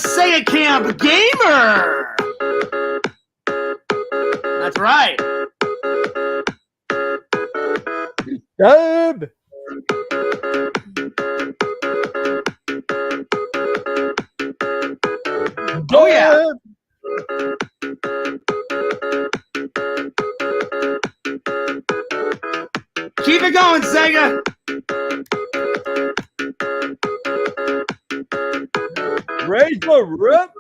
Sega Camp Gamer! That's right. Dub! Oh, yeah. Keep it going, Sega. Raise the rip!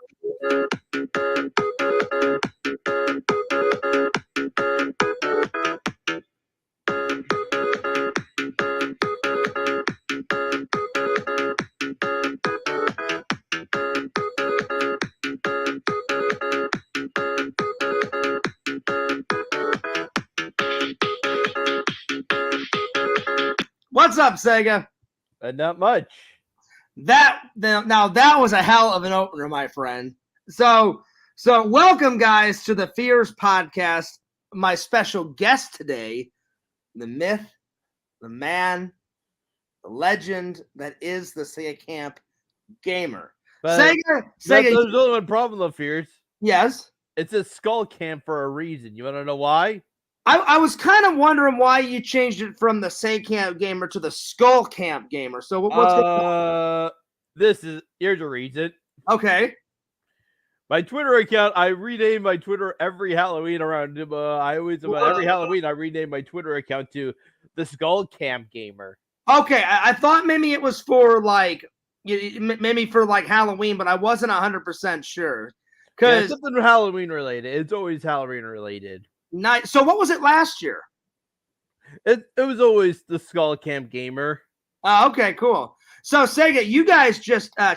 What's up, Sega? Not much. That was a hell of an opener, my friend. So welcome, guys, to the Fears podcast. My special guest today, the myth, the man, the legend that is the Sega Camp Gamer. But Sega. there's only one problem, though, Fears. Yes. It's a skull camp for a reason. You want to know why? I was kind of wondering why you changed it from the Sega Camp Gamer to the Skull Camp Gamer. So what's going on? Here's a reason. Okay. My Twitter account, I rename my Twitter every Halloween around. Every Halloween I rename my Twitter account to the Skull Camp Gamer. Okay, I thought maybe it was for maybe for Halloween, but I wasn't 100% sure. Yeah, something Halloween related. It's always Halloween related. Nice. So what was it last year? It was always the Skull Camp Gamer. Oh, okay, cool. So Sega, you guys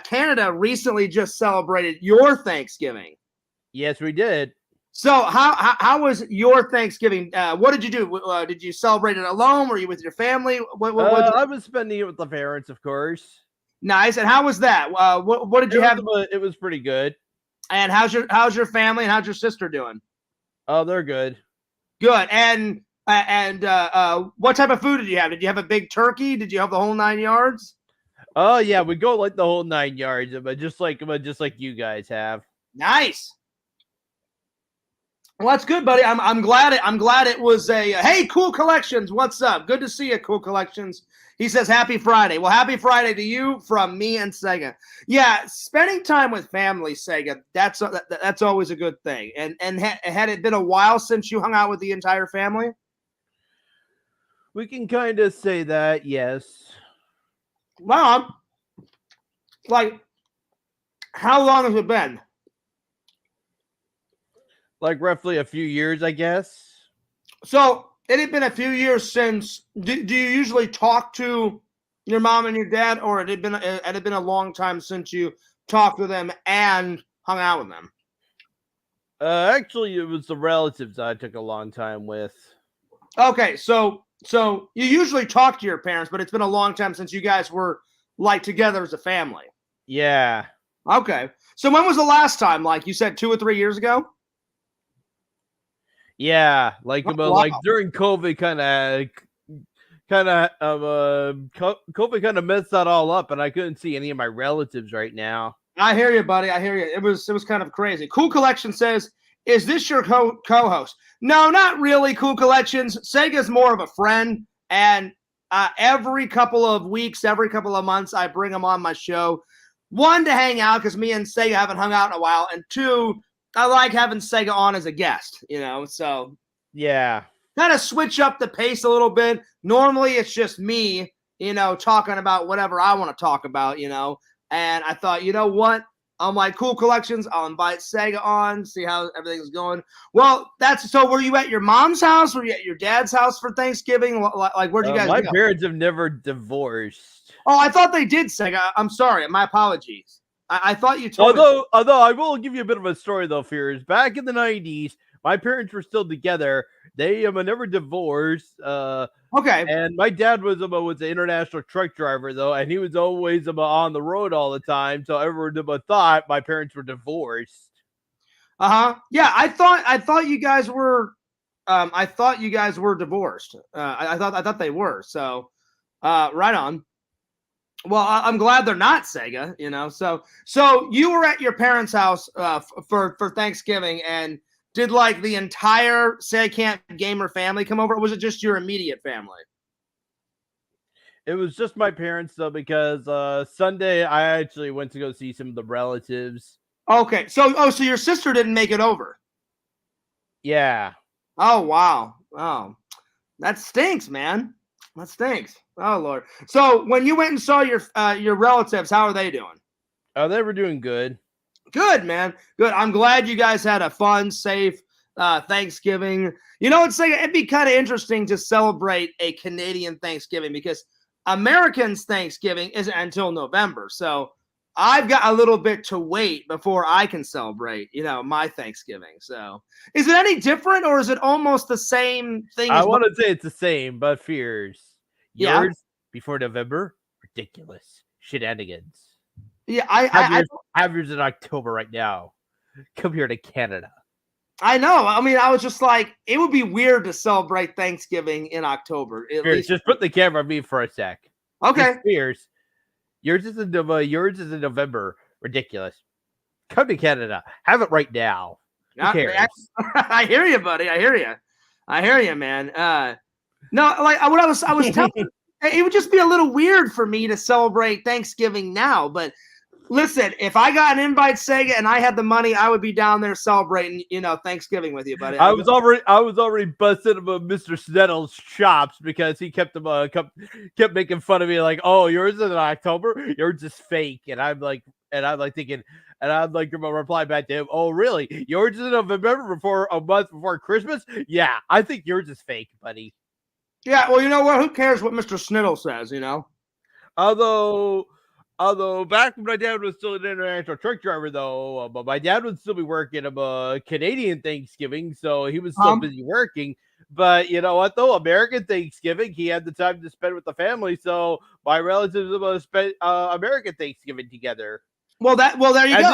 Canada recently just celebrated your Thanksgiving. Yes, we did. So how was your Thanksgiving? What did you do? Did you celebrate it alone? Were you with your family? I was spending it with the parents, of course. Nice. And how was that? What did you have? It was pretty good. And how's your family and how's your sister doing? Oh, they're good. Good. And what type of food did you have? Did you have a big turkey? Did you have the whole 9 yards? Oh yeah, we go like the whole 9 yards, but just like you guys have. Nice. Well, that's good, buddy. I'm glad it was a hey, Cool Collections. What's up? Good to see you, Cool Collections. He says happy Friday. Well, happy Friday to you from me and Sega. Yeah, spending time with family, Sega. That's always a good thing. And had it been a while since you hung out with the entire family? We can kind of say that, yes. Well, how long has it been? Like roughly a few years, I guess. So it had been a few years since. Do you usually talk to your mom and your dad, or it had been a long time since you talked to them and hung out with them? Actually, it was the relatives I took a long time with. Okay, so you usually talk to your parents, but it's been a long time since you guys were together as a family. Yeah. Okay. So when was the last time? Like you said, 2 or 3 years ago? Yeah, during COVID, COVID kind of messed that all up, and I couldn't see any of my relatives right now. I hear you, buddy. I hear you. It was kind of crazy. Cool Collection says, "Is this your co-host?" No, not really. Cool Collections. Sega's more of a friend, and every couple of weeks, every couple of months, I bring him on my show. One, to hang out because me and Sega haven't hung out in a while, and two, I like having Sega on as a guest, so yeah, kind of switch up the pace a little bit. Normally it's just me, talking about whatever I want to talk about, and I thought, you know what? On my Cool Collections, I'll invite Sega on, see how everything's going. Well, so were you at your mom's house? Were you at your dad's house for Thanksgiving? Where'd you guys go? My parents have never divorced. Oh, I thought they did, Sega. I'm sorry. My apologies. I thought you told me. Although I will give you a bit of a story, though, Fears. Back in the 90s, my parents were still together. They never divorced. Okay. And my dad was an international truck driver, though, and he was always on the road all the time. So everyone thought my parents were divorced. Yeah, I thought you guys were. I thought you guys were divorced. I thought they were. So, right on. Well, I'm glad they're not Sega, So you were at your parents' house for Thanksgiving, and did like the entire Sega Camp Gamer family come over, or was it just your immediate family? It was just my parents though, because Sunday I actually went to go see some of the relatives. Okay, so your sister didn't make it over. Yeah. Oh wow, oh, that stinks, man. That stinks. Oh Lord. So when you went and saw your relatives, how are they doing? Oh, they were doing good. Good, man. Good. I'm glad you guys had a fun, safe Thanksgiving. It'd be kind of interesting to celebrate a Canadian Thanksgiving because Americans' Thanksgiving isn't until November. So I've got a little bit to wait before I can celebrate, my Thanksgiving. So is it any different, or is it almost the same thing? I want to say it's the same, but fears. Yeah. Yours before November? Ridiculous. Shenanigans. Yeah, have yours in October right now. Come here to Canada. I know. I mean, I was just like, it would be weird to celebrate Thanksgiving in October. Fears, just put the camera on me for a sec. Okay. Fears. Yours is in November. Ridiculous. Come to Canada. Have it right now. Who cares? I hear you, buddy. I hear you, man. No, like what I was telling you, it would just be a little weird for me to celebrate Thanksgiving now. But listen, if I got an invite, Sega, and I had the money, I would be down there celebrating, Thanksgiving with you, buddy. I was already busted him Mr. Sneddle's chops because he kept making fun of me like, oh, yours is in October, yours is fake, and I'm like thinking, and I'm like gonna reply back to him, oh really? Yours is in November before a month before Christmas? Yeah, I think yours is fake, buddy. Yeah, well, you know what? Who cares what Mr. Sniddle says, Although back when my dad was still an international truck driver, though, but my dad would still be working Canadian Thanksgiving, so he was still busy working. But you know what, though? American Thanksgiving, he had the time to spend with the family, so my relatives spent American Thanksgiving together. Well, there you go.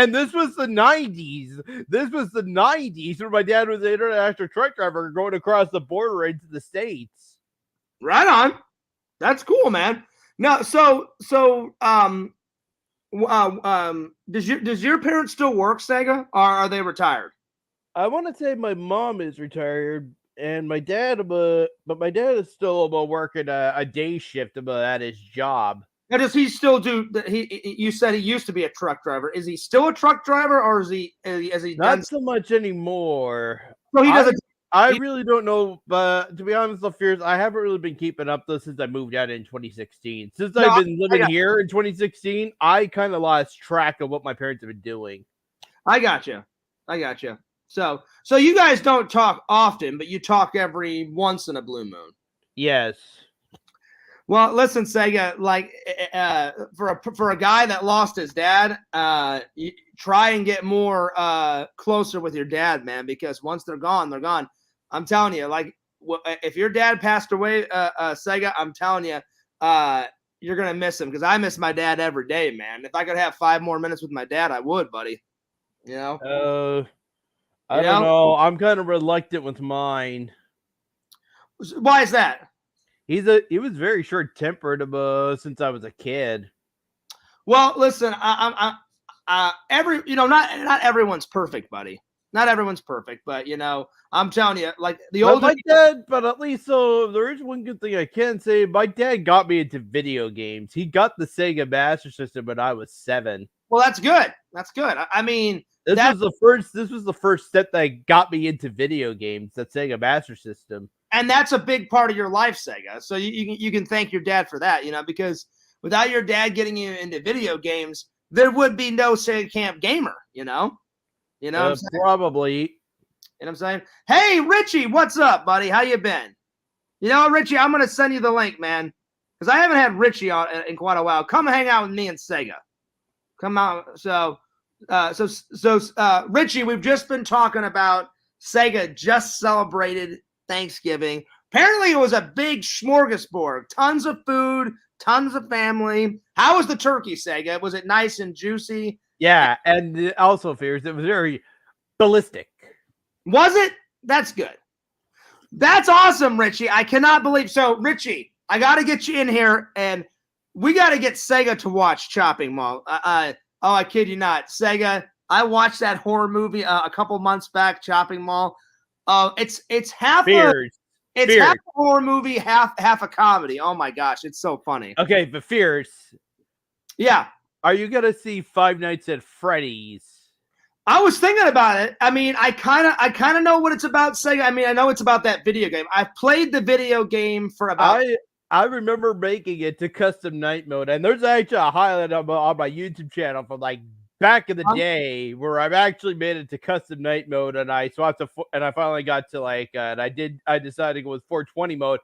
This was the 90s. This was the 90s where my dad was an international truck driver going across the border into the States. Right on. That's cool, man. No, does your parents still work, Sega, or are they retired? I want to say my mom is retired, and my dad, but my dad is still working a day shift at his job. Now, does he still do? You said he used to be a truck driver. Is he still a truck driver, or is he not so much anymore? So he doesn't. I really don't know, but to be honest, the fears I haven't really been keeping up though since I moved out in 2016. Since I've been living here in 2016, I kind of lost track of what my parents have been doing. I got you. So you guys don't talk often, but you talk every once in a blue moon. Yes. Well, listen, Sega, like for a guy that lost his dad, you try and get more closer with your dad, man, because once they're gone, they're gone. I'm telling you, like if your dad passed away, Sega, I'm telling you, you're gonna miss him because I miss my dad every day, man. If I could have 5 more minutes with my dad, I would, buddy. I don't know. I'm kind of reluctant with mine. Why is that? He was very short tempered since I was a kid. Well, listen, not everyone's perfect, buddy. Not everyone's perfect, but I'm telling you, like the older my dad, but at least there is one good thing I can say. My dad got me into video games. He got the Sega Master System when I was 7. Well, that's good. That's good. I mean, this was the first step that got me into video games. That Sega Master System. And that's a big part of your life, Sega. So you can thank your dad for that, because without your dad getting you into video games, there would be no Sega Camp Gamer, what I'm saying? Probably. You know what I'm saying? Hey, Richie, what's up, buddy? How you been? Richie, I'm going to send you the link, man, because I haven't had Richie on in quite a while. Come hang out with me and Sega. Come out. So Richie, we've just been talking about Sega just celebrated Thanksgiving. Apparently it was a big smorgasbord. Tons of food, tons of family. How was the turkey, Sega? Was it nice and juicy? Yeah, and also, Fears, it was very ballistic. Was it? That's good. That's awesome, Richie. I cannot believe. So, Richie, I got to get you in here, and we got to get Sega to watch Chopping Mall. I kid you not, Sega. I watched that horror movie a couple months back, Chopping Mall. It's half Fears. half a horror movie, half a comedy. Oh my gosh, it's so funny. Okay, but Fears. Yeah. Are you gonna see Five Nights at Freddy's? I was thinking about it. I mean, I kind of know what it's about, Sega. I mean, I know it's about that video game. I've played the video game for about. I remember making it to custom night mode, and there's actually a highlight on my YouTube channel from like back in the day where I've actually made it to custom night mode, and I swapped and I finally got to like, and I decided to go with 420 mode.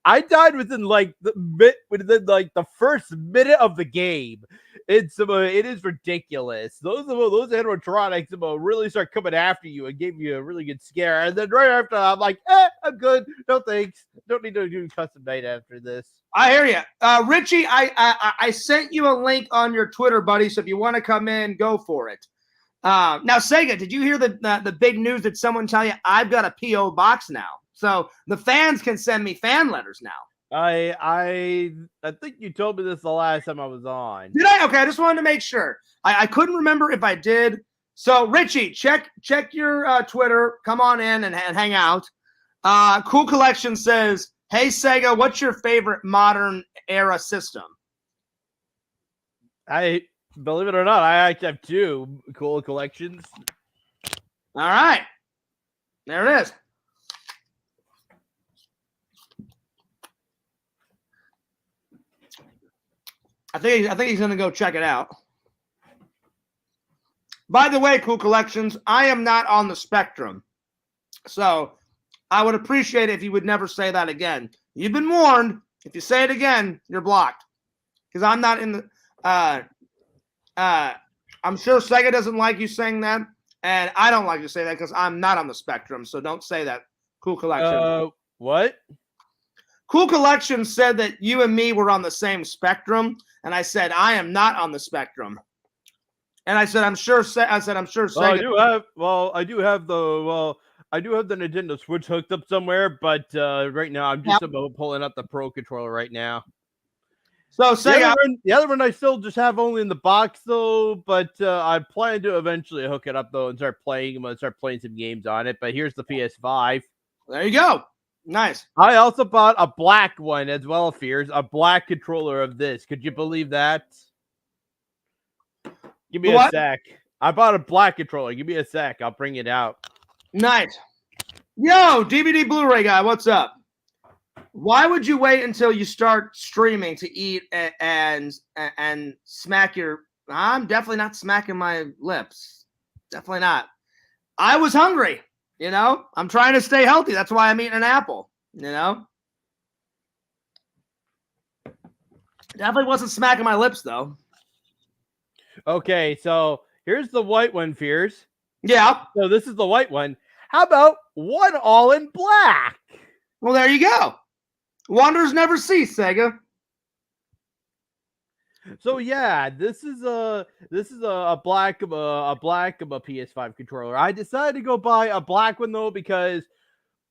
I died within like the first minute of the game. It is ridiculous. Those animatronics really start coming after you and gave you a really good scare. And then right after, I'm like, I'm good. No thanks. Don't need to do custom night after this. I hear you, Richie. I sent you a link on your Twitter, buddy. So if you want to come in, go for it. Now, Sega, did you hear the big news that someone tell you I've got a PO box now? So the fans can send me fan letters now. I think you told me this the last time I was on. Did I? Okay, I just wanted to make sure. I couldn't remember if I did. So Richie, check your Twitter. Come on in and hang out. Cool Collection says, "Hey Sega, what's your favorite modern era system?" I believe it or not, I actually have two Cool Collections. All right, there it is. I think he's gonna go check it out. By the way, Cool Collections, I am not on the spectrum, so I would appreciate it if you would never say that again. You've been warned. If you say it again, you're blocked. Because I'm not in the. I'm sure Sega doesn't like you saying that, and I don't like you say that because I'm not on the spectrum. So don't say that, Cool Collection. What? Cool Collection said that you and me were on the same spectrum, and I said I am not on the spectrum. And I said I'm sure. I said I'm sure. Sega. I do have the Nintendo Switch hooked up somewhere, but right now I'm just about pulling up the Pro controller right now. So Sega, the other one I still just have only in the box though, but I plan to eventually hook it up though and start playing some games on it. But here's the PS5. There you go. Nice. I also bought a black one as well, Fears, a black controller of this. Could you believe that? Give me a sec. I bought a black controller. Give me a sec. I'll bring it out. Nice. Yo, DVD Blu-ray guy, what's up? Why would you wait until you start streaming to eat and smack your... I'm definitely not smacking my lips. Definitely not. I was hungry. You know, I'm trying to stay healthy. That's why I'm eating an apple, you know? Definitely wasn't smacking my lips, though. Okay, so here's the white one, Fears. Yeah. So this is the white one. How about one all in black? Well, there you go. Wonders never cease, Sega. So yeah, this is a black of a PS5 controller. I decided to go buy a black one though because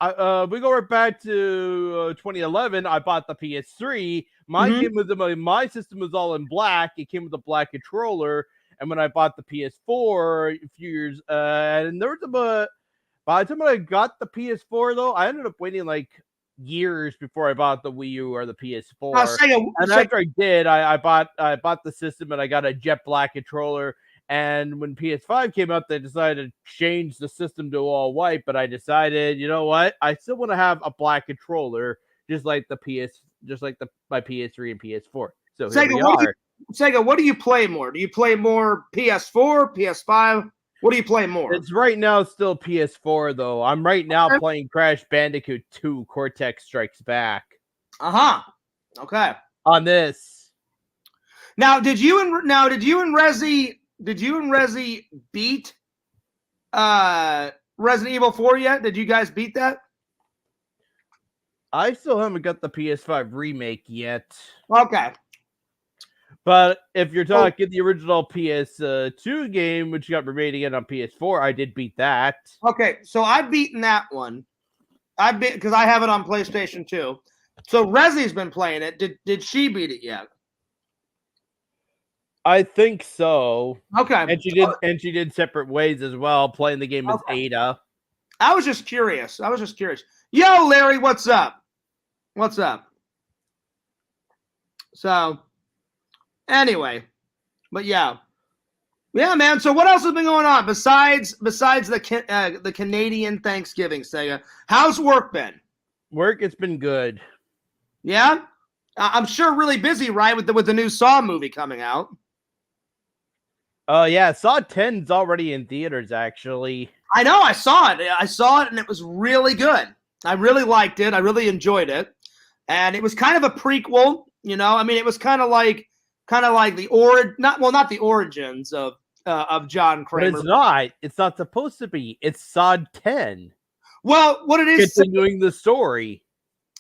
we go right back to 2011. I bought the PS3. My system was all in black. It came with a black controller, and when I bought the PS4 a few years, and there was by the time I got the PS4 though, I ended up waiting like years before I bought the Wii U or the PS4. After I did, I bought the system and I got a jet black controller. And when PS5 came out, they decided to change the system to all white. But I decided, you know what? I still want to have a black controller, just like my PS3 and PS4. So here we are. Sega, what do you play more? Do you play more PS4, PS5? What do you play more? It's right now still PS4 though. I'm right now playing Crash Bandicoot 2: Cortex Strikes Back. Okay. On this. Now, did you and Rezi beat Resident Evil 4 yet? Did you guys beat that? I still haven't got the PS5 remake yet. Okay. But if you're talking the original PS2 game, which got remade again on PS4, I did beat that. Okay, so I've beaten that one. Because I have it on PlayStation 2. So Rezi's been playing it. Did she beat it yet? I think so. Okay. And she did Separate Ways as well, playing the game as Okay. Ada. I was just curious. Yo, Larry, what's up? What's up? So, anyway, but yeah, man. So, what else has been going on besides the Canadian Thanksgiving, Sega? How's work been? Work, it's been good. Yeah, I'm sure really busy, right? With the new Saw movie coming out. Yeah, Saw 10's already in theaters, actually. I know, I saw it, and it was really good. I really liked it. I really enjoyed it, and it was kind of a prequel. You know, I mean, it was kind of like the not the origins of John Kramer. But it's not. It's not supposed to be. It's Saw 10. Well, what it is continuing the story.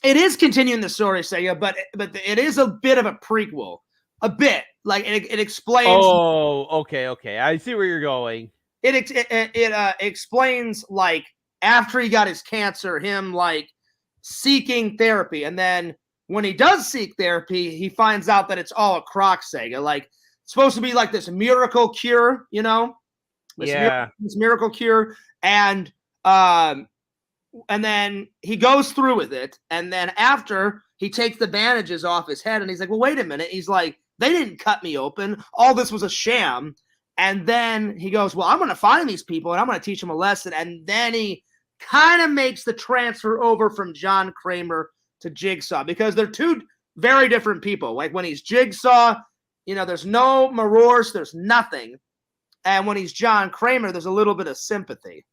It is continuing the story, Sega, but it is a bit of a prequel. A bit. Like it explains. Oh, okay. I see where you're going. It explains, like, after he got his cancer, him like seeking therapy, and then when he does seek therapy, he finds out that it's all a crock, Sega. Like, it's supposed to be like this miracle cure, you know? This miracle cure, and then he goes through with it, and then after he takes the bandages off his head, and he's like, well, wait a minute. He's like, they didn't cut me open. All this was a sham. And then he goes, well, I'm going to find these people, and I'm going to teach them a lesson. And then he kind of makes the transfer over from John Kramer to Jigsaw, because they're two very different people. Like, when he's Jigsaw, you know, there's no remorse, there's nothing. And when he's John Kramer, there's a little bit of sympathy.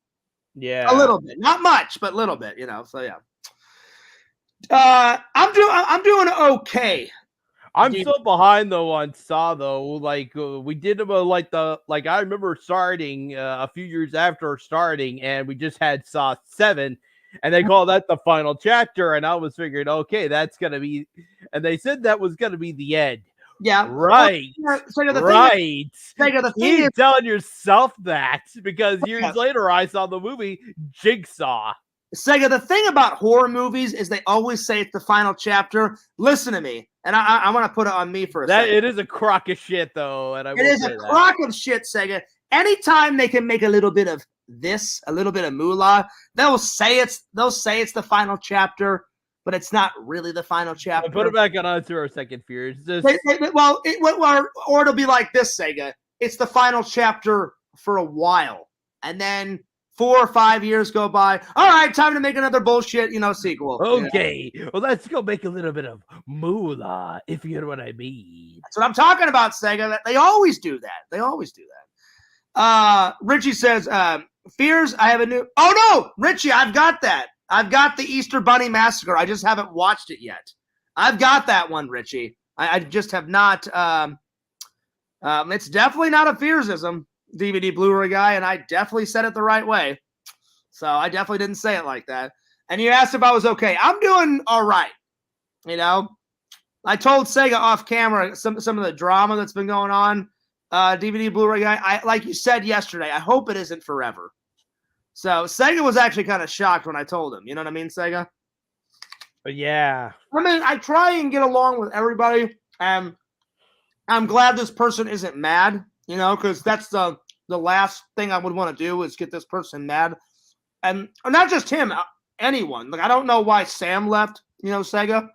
Yeah. A little bit. Not much, but a little bit, you know. So, yeah. I'm doing okay. I'm so behind though on Saw though. Like we did like I remember starting a few years after starting, and we just had Saw 7, and they call that the final chapter. And I was figuring, okay, that's gonna be, and they said that was gonna be the end. Yeah, right. Right. The thing is, telling yourself that because years later I saw the movie Jigsaw. Sega, the thing about horror movies is they always say it's the final chapter. Listen to me, and I want to put it on me for a second. It is a crock of shit, though, and it is a crock of shit, Sega. Anytime they can make a little bit of this, a little bit of moolah, they'll say it's the final chapter, but it's not really the final chapter. Put it back on to our second fear. Or it'll be like this, Sega. It's the final chapter for a while, and then 4 or 5 years go by. All right, time to make another bullshit, sequel. Okay, well, let's go make a little bit of moolah, if you know what I mean. That's what I'm talking about, Sega. They always do that. Richie says, Fears, I have a new... Oh, no! Richie, I've got that. I've got the Easter Bunny Massacre. I just haven't watched it yet. I've got that one, Richie. I just have not... it's definitely not a Fearsism. DVD Blu-ray guy, and I definitely said it the right way. So I definitely didn't say it like that. And you asked if I was okay. I'm doing all right. I told Sega off camera some of the drama that's been going on. DVD Blu-ray guy, like you said yesterday, I hope it isn't forever. So Sega was actually kind of shocked when I told him. You know what I mean, Sega? Yeah. I mean, I try and get along with everybody, and I'm glad this person isn't mad. Because that's the last thing I would want to do is get this person mad. And not just him, anyone. Like, I don't know why Sam left, Sega.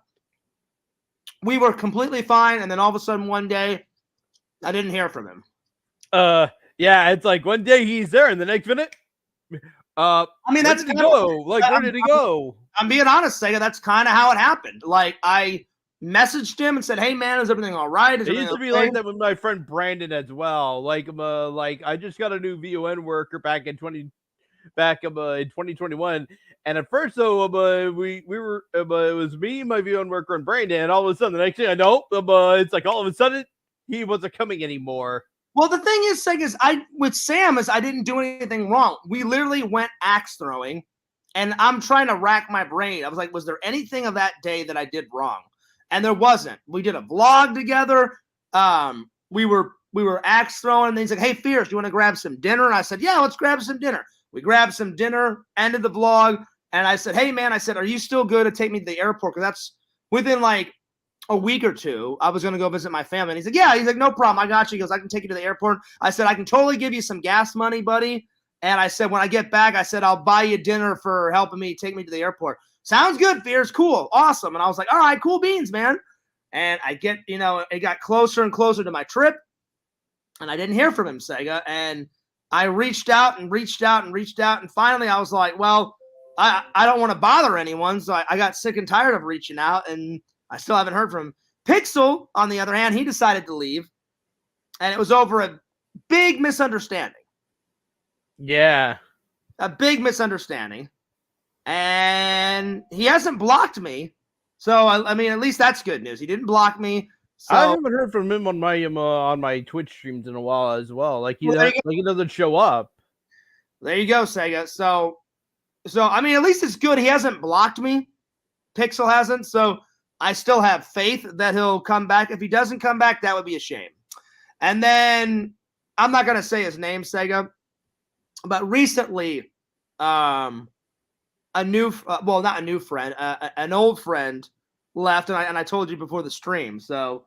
We were completely fine, and then all of a sudden one day, I didn't hear from him. Yeah, it's like one day he's there, and the next minute, I mean, that's where did he go? Like, where did he go? I'm being honest, Sega. That's kind of how it happened. Like, I messaged him and said, "Hey man, is everything all right?" It used to be like that with my friend Brandon as well. Like I just got a new VON worker back in 2021, and at first though, we were it was me, my VON worker, and Brandon, and all of a sudden the next thing I know, it's like all of a sudden he wasn't coming anymore. Well, the thing is, Sega, with Sam I didn't do anything wrong. We literally went axe throwing, and I'm trying to rack my brain. I was like, was there anything of that day that I did wrong? And there wasn't. We did a vlog together. We were axe throwing, and he's like, "Hey, Fierce, you want to grab some dinner?" And I said, "Yeah, let's grab some dinner." We grabbed some dinner, ended the vlog, and I said, "Hey, man," I said, "Are you still good to take me to the airport?" Because that's within like a week or two. I was going to go visit my family. And he's like, yeah. He's like, no problem. I got you. He goes, I can take you to the airport. I said, I can totally give you some gas money, buddy. And I said, when I get back, I said, I'll buy you dinner for helping me take me to the airport. Sounds good, Fears. Cool. Awesome. And I was like, all right, cool beans, man. And I get, it got closer and closer to my trip. And I didn't hear from him, Sega. And I reached out. And finally I was like, well, I don't want to bother anyone. So I got sick and tired of reaching out. And I still haven't heard from him. Pixel, on the other hand, he decided to leave. And it was over a big misunderstanding. Yeah. A big misunderstanding. And he hasn't blocked me. So, I mean, at least that's good news. He didn't block me. So, I haven't heard from him on my Twitch streams in a while as well. Like he doesn't show up. There you go, Sega. So I mean, at least it's good. He hasn't blocked me. Pixel hasn't. So I still have faith that he'll come back. If he doesn't come back, that would be a shame. And then I'm not going to say his name, Sega, but recently, an old friend left, and I told you before the stream. So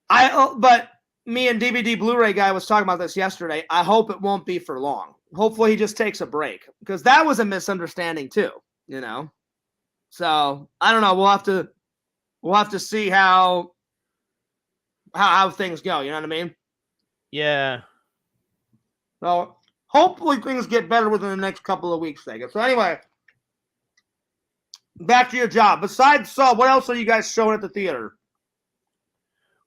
but me and DVD Blu-ray guy was talking about this yesterday. I hope it won't be for long. Hopefully he just takes a break, because that was a misunderstanding too, So I don't know. We'll have to see how things go. You know what I mean? Yeah. So hopefully things get better within the next couple of weeks, Sega. So anyway, back to your job. Besides Saw, what else are you guys showing at the theater?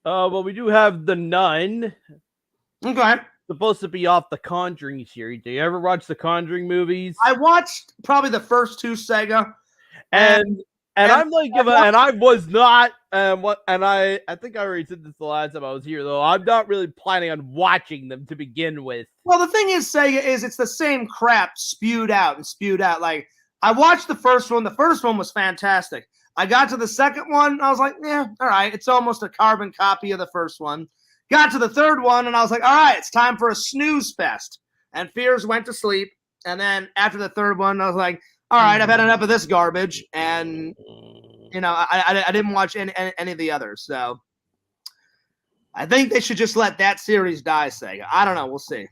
Well, we do have The Nun. Okay. Supposed to be off the Conjuring series. Do you ever watch the Conjuring movies? I watched probably the first two, Sega. And I'm like, and I was not, and I think I already said this the last time I was here, though. I'm not really planning on watching them to begin with. Well, the thing is, Sega, is it's the same crap spewed out. Like, I watched the first one. The first one was fantastic. I got to the second one. I was like, yeah, all right. It's almost a carbon copy of the first one. Got to the third one, and I was like, all right, it's time for a snooze fest. And Fears went to sleep. And then after the third one, I was like, all right, I've had enough of this garbage. And, I didn't watch any of the others. So I think they should just let that series die, Sega. I don't know. We'll see.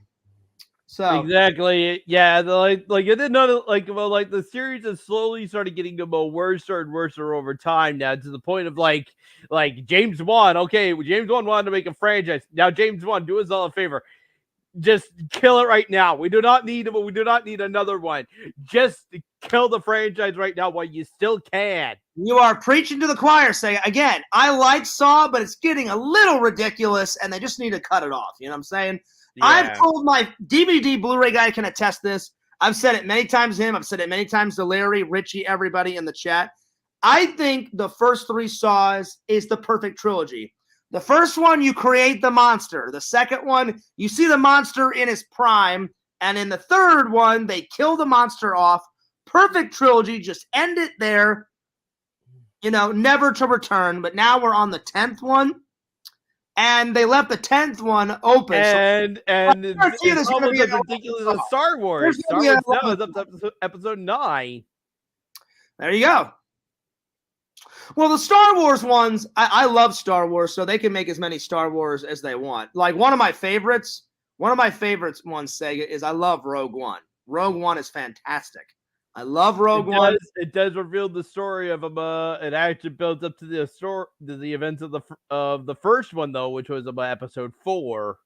So exactly, yeah. It did not the series has slowly started getting worse and worse over time now, to the point of like James Wan. Okay, James Wan wanted to make a franchise. Now James Wan, do us all a favor, just kill it right now. We do not need another one. Just kill the franchise right now while you still can. You are preaching to the choir, Sega. Again, I like Saw, but it's getting a little ridiculous, and they just need to cut it off. You know what I'm saying? Yeah. I've told my DVD Blu-ray guy can attest this. I've said it many times to him. I've said it many times to Larry, Richie, everybody in the chat. I think the first three Saws is the perfect trilogy. The first one, you create the monster. The second one, you see the monster in his prime. And in the third one, they kill the monster off. Perfect trilogy. Just end it there. Never to return. But now we're on the 10th one. And they left the 10th one open. And it's almost as ridiculous as Star Wars. Star Wars now is up to episode 9. There you go. Well, the Star Wars ones, I love Star Wars, so they can make as many Star Wars as they want. Like one of my favorites ones, Sega, is I love Rogue One. Rogue One is fantastic. I love Rogue One. It does reveal the story of him. It actually builds up to the events of the first one, though, which was about episode 4.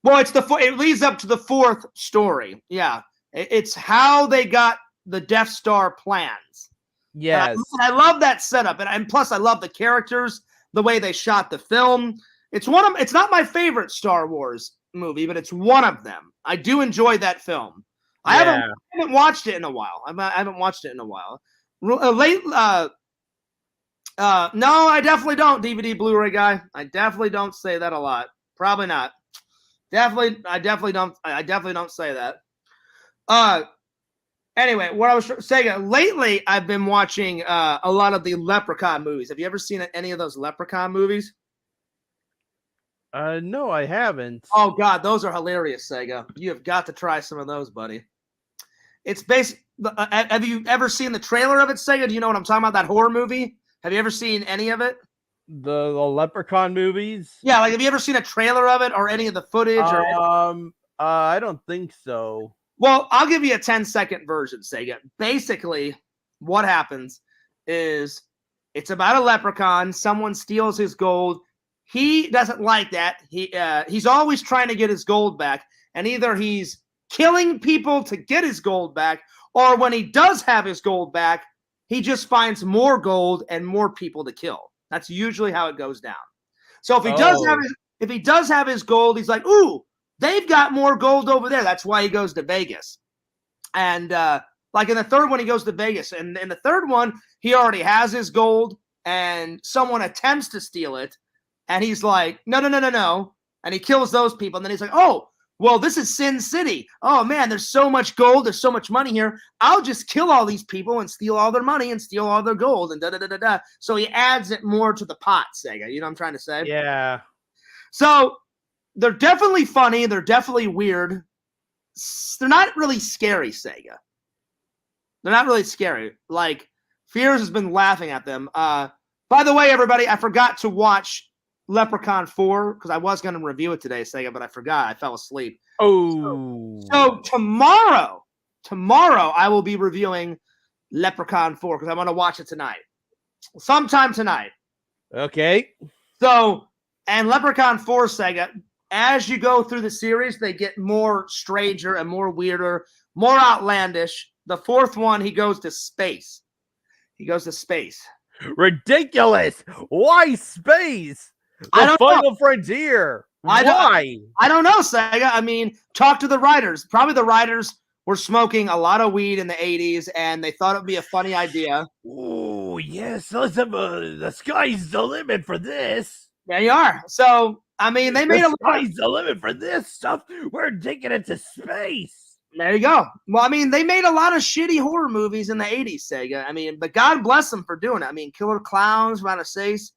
Well, it leads up to the fourth story. Yeah, it's how they got the Death Star plans. Yes, and I love that setup, and plus I love the characters, the way they shot the film. It's not my favorite Star Wars movie, but it's one of them. I do enjoy that film. I haven't watched it in a while. I haven't watched it in a while. No, I definitely don't, DVD Blu-ray guy. I definitely don't say that a lot. Probably not. I definitely don't say that. Anyway, what I was saying, lately I've been watching a lot of the Leprechaun movies. Have you ever seen any of those Leprechaun movies? No, I haven't. Oh God, those are hilarious, Sega. You have got to try some of those, buddy. It's have you ever seen the trailer of it, Sega? Do you know what I'm talking about? That horror movie? Have you ever seen any of it? The Leprechaun movies? Yeah, like have you ever seen a trailer of it or any of the footage? I don't think so. Well, I'll give you a 10-second version, Sega. Basically, what happens is it's about a leprechaun. Someone steals his gold. He doesn't like that. He's always trying to get his gold back, and either he's killing people to get his gold back, or when he does have his gold back, he just finds more gold and more people to kill. That's usually how it goes down. So if he does have his gold, he's like, ooh, they've got more gold over there. That's why he goes to Vegas. And like in the third one, he goes to Vegas. And in the third one, he already has his gold, and someone attempts to steal it. And he's like, no. And he kills those people. And then he's like, oh, well, this is Sin City. Oh, man, there's so much gold. There's so much money here. I'll just kill all these people and steal all their money and steal all their gold and da-da-da-da-da. So he adds it more to the pot, Sega. You know what I'm trying to say? Yeah. So they're definitely funny. They're definitely weird. They're not really scary, Sega. They're not really scary. Like, Fears has been laughing at them. By the way, everybody, I forgot to watch Leprechaun 4 because I was going to review it today, Sega, but I forgot. I fell asleep. Oh. So tomorrow I will be reviewing Leprechaun 4 because I want to watch it tonight. Sometime tonight. Okay. So, and Leprechaun 4, Sega, as you go through the series, they get more stranger and more weirder, more outlandish. The fourth one, he goes to space. Ridiculous. Why space? The final frontier. Why? I don't know, Sega. I mean, talk to the writers. Probably the writers were smoking a lot of weed in the 80s, and they thought it would be a funny idea. Oh, yes. Let's have the sky's the limit for this. There you are. So, I mean, they made the sky's the limit for this stuff. We're taking it to space. There you go. Well, I mean, they made a lot of shitty horror movies in the 80s, Sega. I mean, but God bless them for doing it. I mean, Killer Clowns, Ranasace,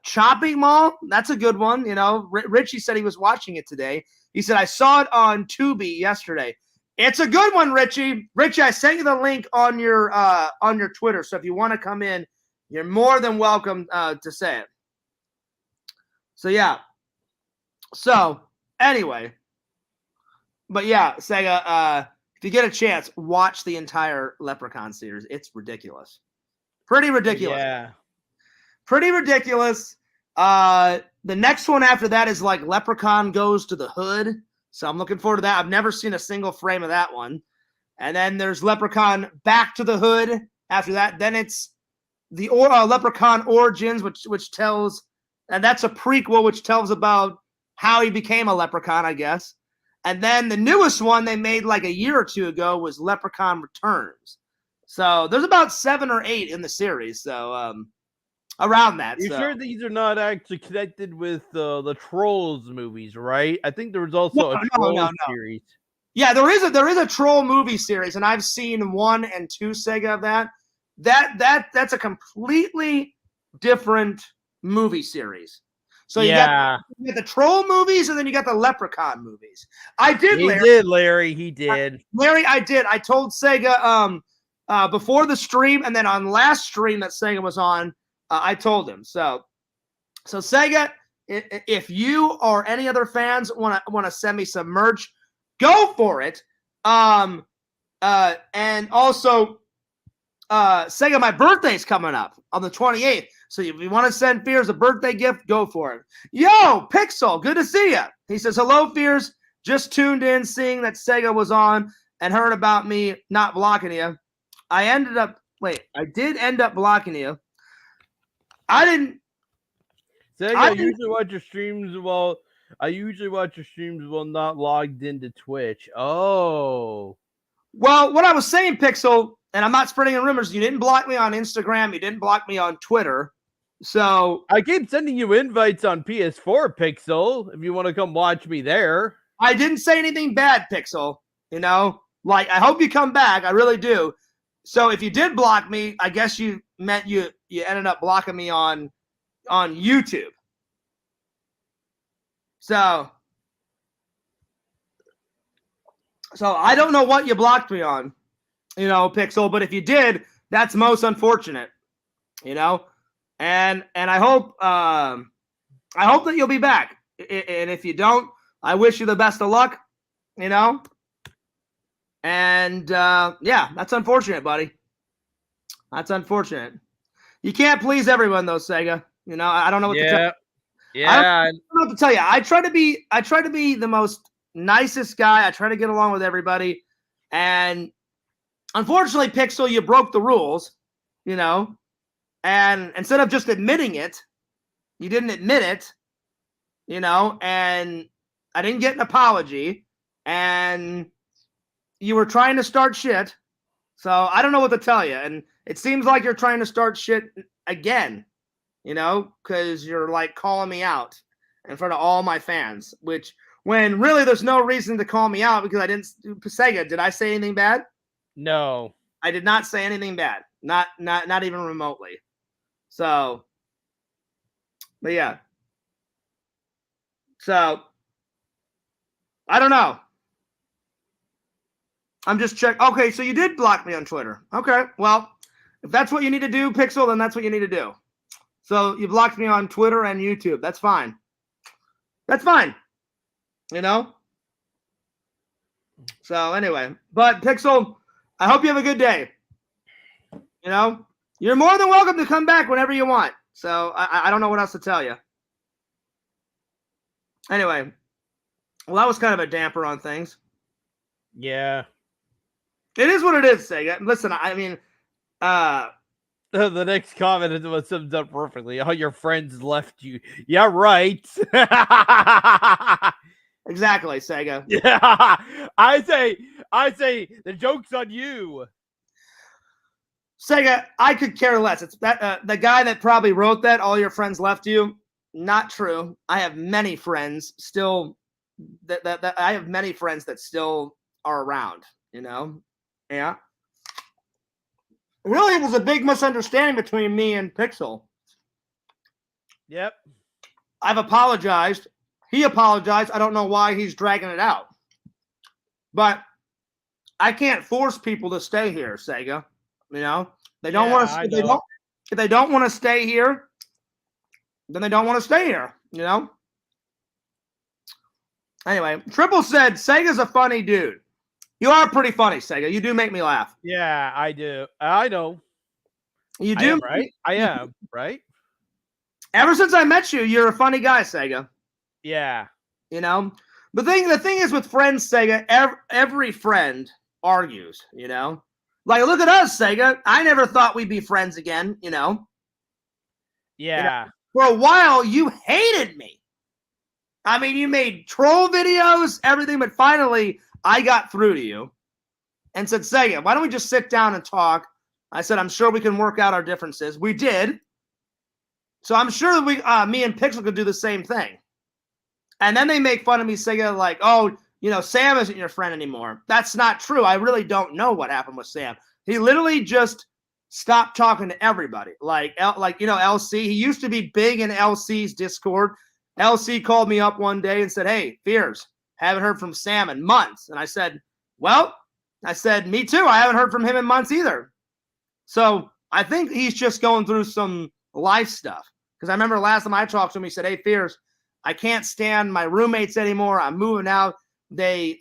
Chopping Mall, that's a good one. You know, Richie said he was watching it today. He said, I saw it on Tubi yesterday. It's a good one, Richie. Richie, I sent you the link on your Twitter. So if you want to come in, you're more than welcome to say it. So, yeah. So, anyway. But yeah, Sega, if you get a chance, watch the entire Leprechaun series. It's ridiculous. Pretty ridiculous. Yeah. Pretty ridiculous. The next one after that is like Leprechaun Goes to the Hood. So I'm looking forward to that. I've never seen a single frame of that one. And then there's Leprechaun Back to the Hood after that. Then it's the Leprechaun Origins, which tells, and that's a prequel which tells about how he became a leprechaun, I guess. And then the newest one they made like a year or two ago was Leprechaun Returns. So there's about 7 or 8 in the series. So around that. You sure these are not actually connected with the Trolls movies, right? I think there was also a Trolls series. Yeah, there is a Troll movie series, and I've seen 1 and 2, Sega, of that. That's a completely different movie series. So you got the Troll movies, and then you got the Leprechaun movies. I did, Larry. He did. Larry, I did. I told Sega before the stream, and then on last stream that Sega was on, I told him. So Sega, if you or any other fans want to send me some merch, go for it. And also, Sega, my birthday's coming up on the 28th. So if you want to send Fears a birthday gift, go for it. Yo, Pixel, good to see you. He says, hello, Fears. Just tuned in, seeing that Sega was on and heard about me not blocking you. I did end up blocking you. I didn't. Sega, I usually watch your streams while not logged into Twitch. Oh. Well, what I was saying, Pixel, and I'm not spreading rumors, you didn't block me on Instagram, you didn't block me on Twitter. So I keep sending you invites on PS4, Pixel, if you want to come watch me there. I didn't say anything bad, Pixel. You know, like, I hope you come back. I really do. So if you did block me, I guess you meant you ended up blocking me on YouTube. So I don't know what you blocked me on, you know, Pixel, but if you did, that's most unfortunate, you know. and I hope that you'll be back. And if you don't, I wish you the best of luck. You know. And yeah, that's unfortunate, buddy. That's unfortunate. You can't please everyone, though, Sega. You know, I don't know what to tell you. Yeah. I don't know what to tell you. I try to be the most nicest guy. I try to get along with everybody. And unfortunately, Pixel, you broke the rules, you know. And instead of just admitting it, you didn't admit it, you know, and I didn't get an apology. And you were trying to start shit. So I don't know what to tell you. And it seems like you're trying to start shit again, you know, because you're like calling me out in front of all my fans, which when really there's no reason to call me out because I didn't. Sega, did I say anything bad? No. I did not say anything bad. Not even remotely. So, but yeah. So, I don't know. I'm just checking. Okay, so you did block me on Twitter. Okay, well, if that's what you need to do, Pixel, then that's what you need to do. So you blocked me on Twitter and YouTube. That's fine. That's fine. You know? So anyway, but Pixel, I hope you have a good day. You know? You're more than welcome to come back whenever you want. So I don't know what else to tell you. Anyway, well, that was kind of a damper on things. Yeah. It is what it is, Sega. Listen, I mean, the next comment was summed up perfectly. All your friends left you. Yeah, right. Exactly, Sega. Yeah. I say the joke's on you. Sega, I could care less. It's that the guy that probably wrote that. All your friends left you. Not true. I have many friends still. That I have many friends that still are around. You know. Yeah. Really, it was a big misunderstanding between me and Pixel. Yep. I've apologized. He apologized. I don't know why he's dragging it out. But I can't force people to stay here, Sega. You know, they don't want to. If they don't want to stay here, then they don't want to stay here. You know. Anyway, Triple said Sega's a funny dude. You are pretty funny, Sega. You do make me laugh. Yeah, I do. I know. You do, right? I am, right? Ever since I met you, you're a funny guy, Sega. Yeah. You know, the thing is with friends, Sega. Every friend argues. You know, like look at us, Sega. I never thought we'd be friends again. You know. Yeah. You know, for a while, you hated me. I mean, you made troll videos, everything, but finally, I got through to you and said, Sega, why don't we just sit down and talk? I said, I'm sure we can work out our differences. We did. So I'm sure that me and Pixel could do the same thing. And then they make fun of me, Sega, like, oh, you know, Sam isn't your friend anymore. That's not true. I really don't know what happened with Sam. He literally just stopped talking to everybody. Like you know, LC. He used to be big in LC's Discord. LC called me up one day and said, hey, Fears, haven't heard from Sam in months. And I said, well, me too. I haven't heard from him in months either. So I think he's just going through some life stuff. Because I remember last time I talked to him, he said, hey, Fears, I can't stand my roommates anymore. I'm moving out. They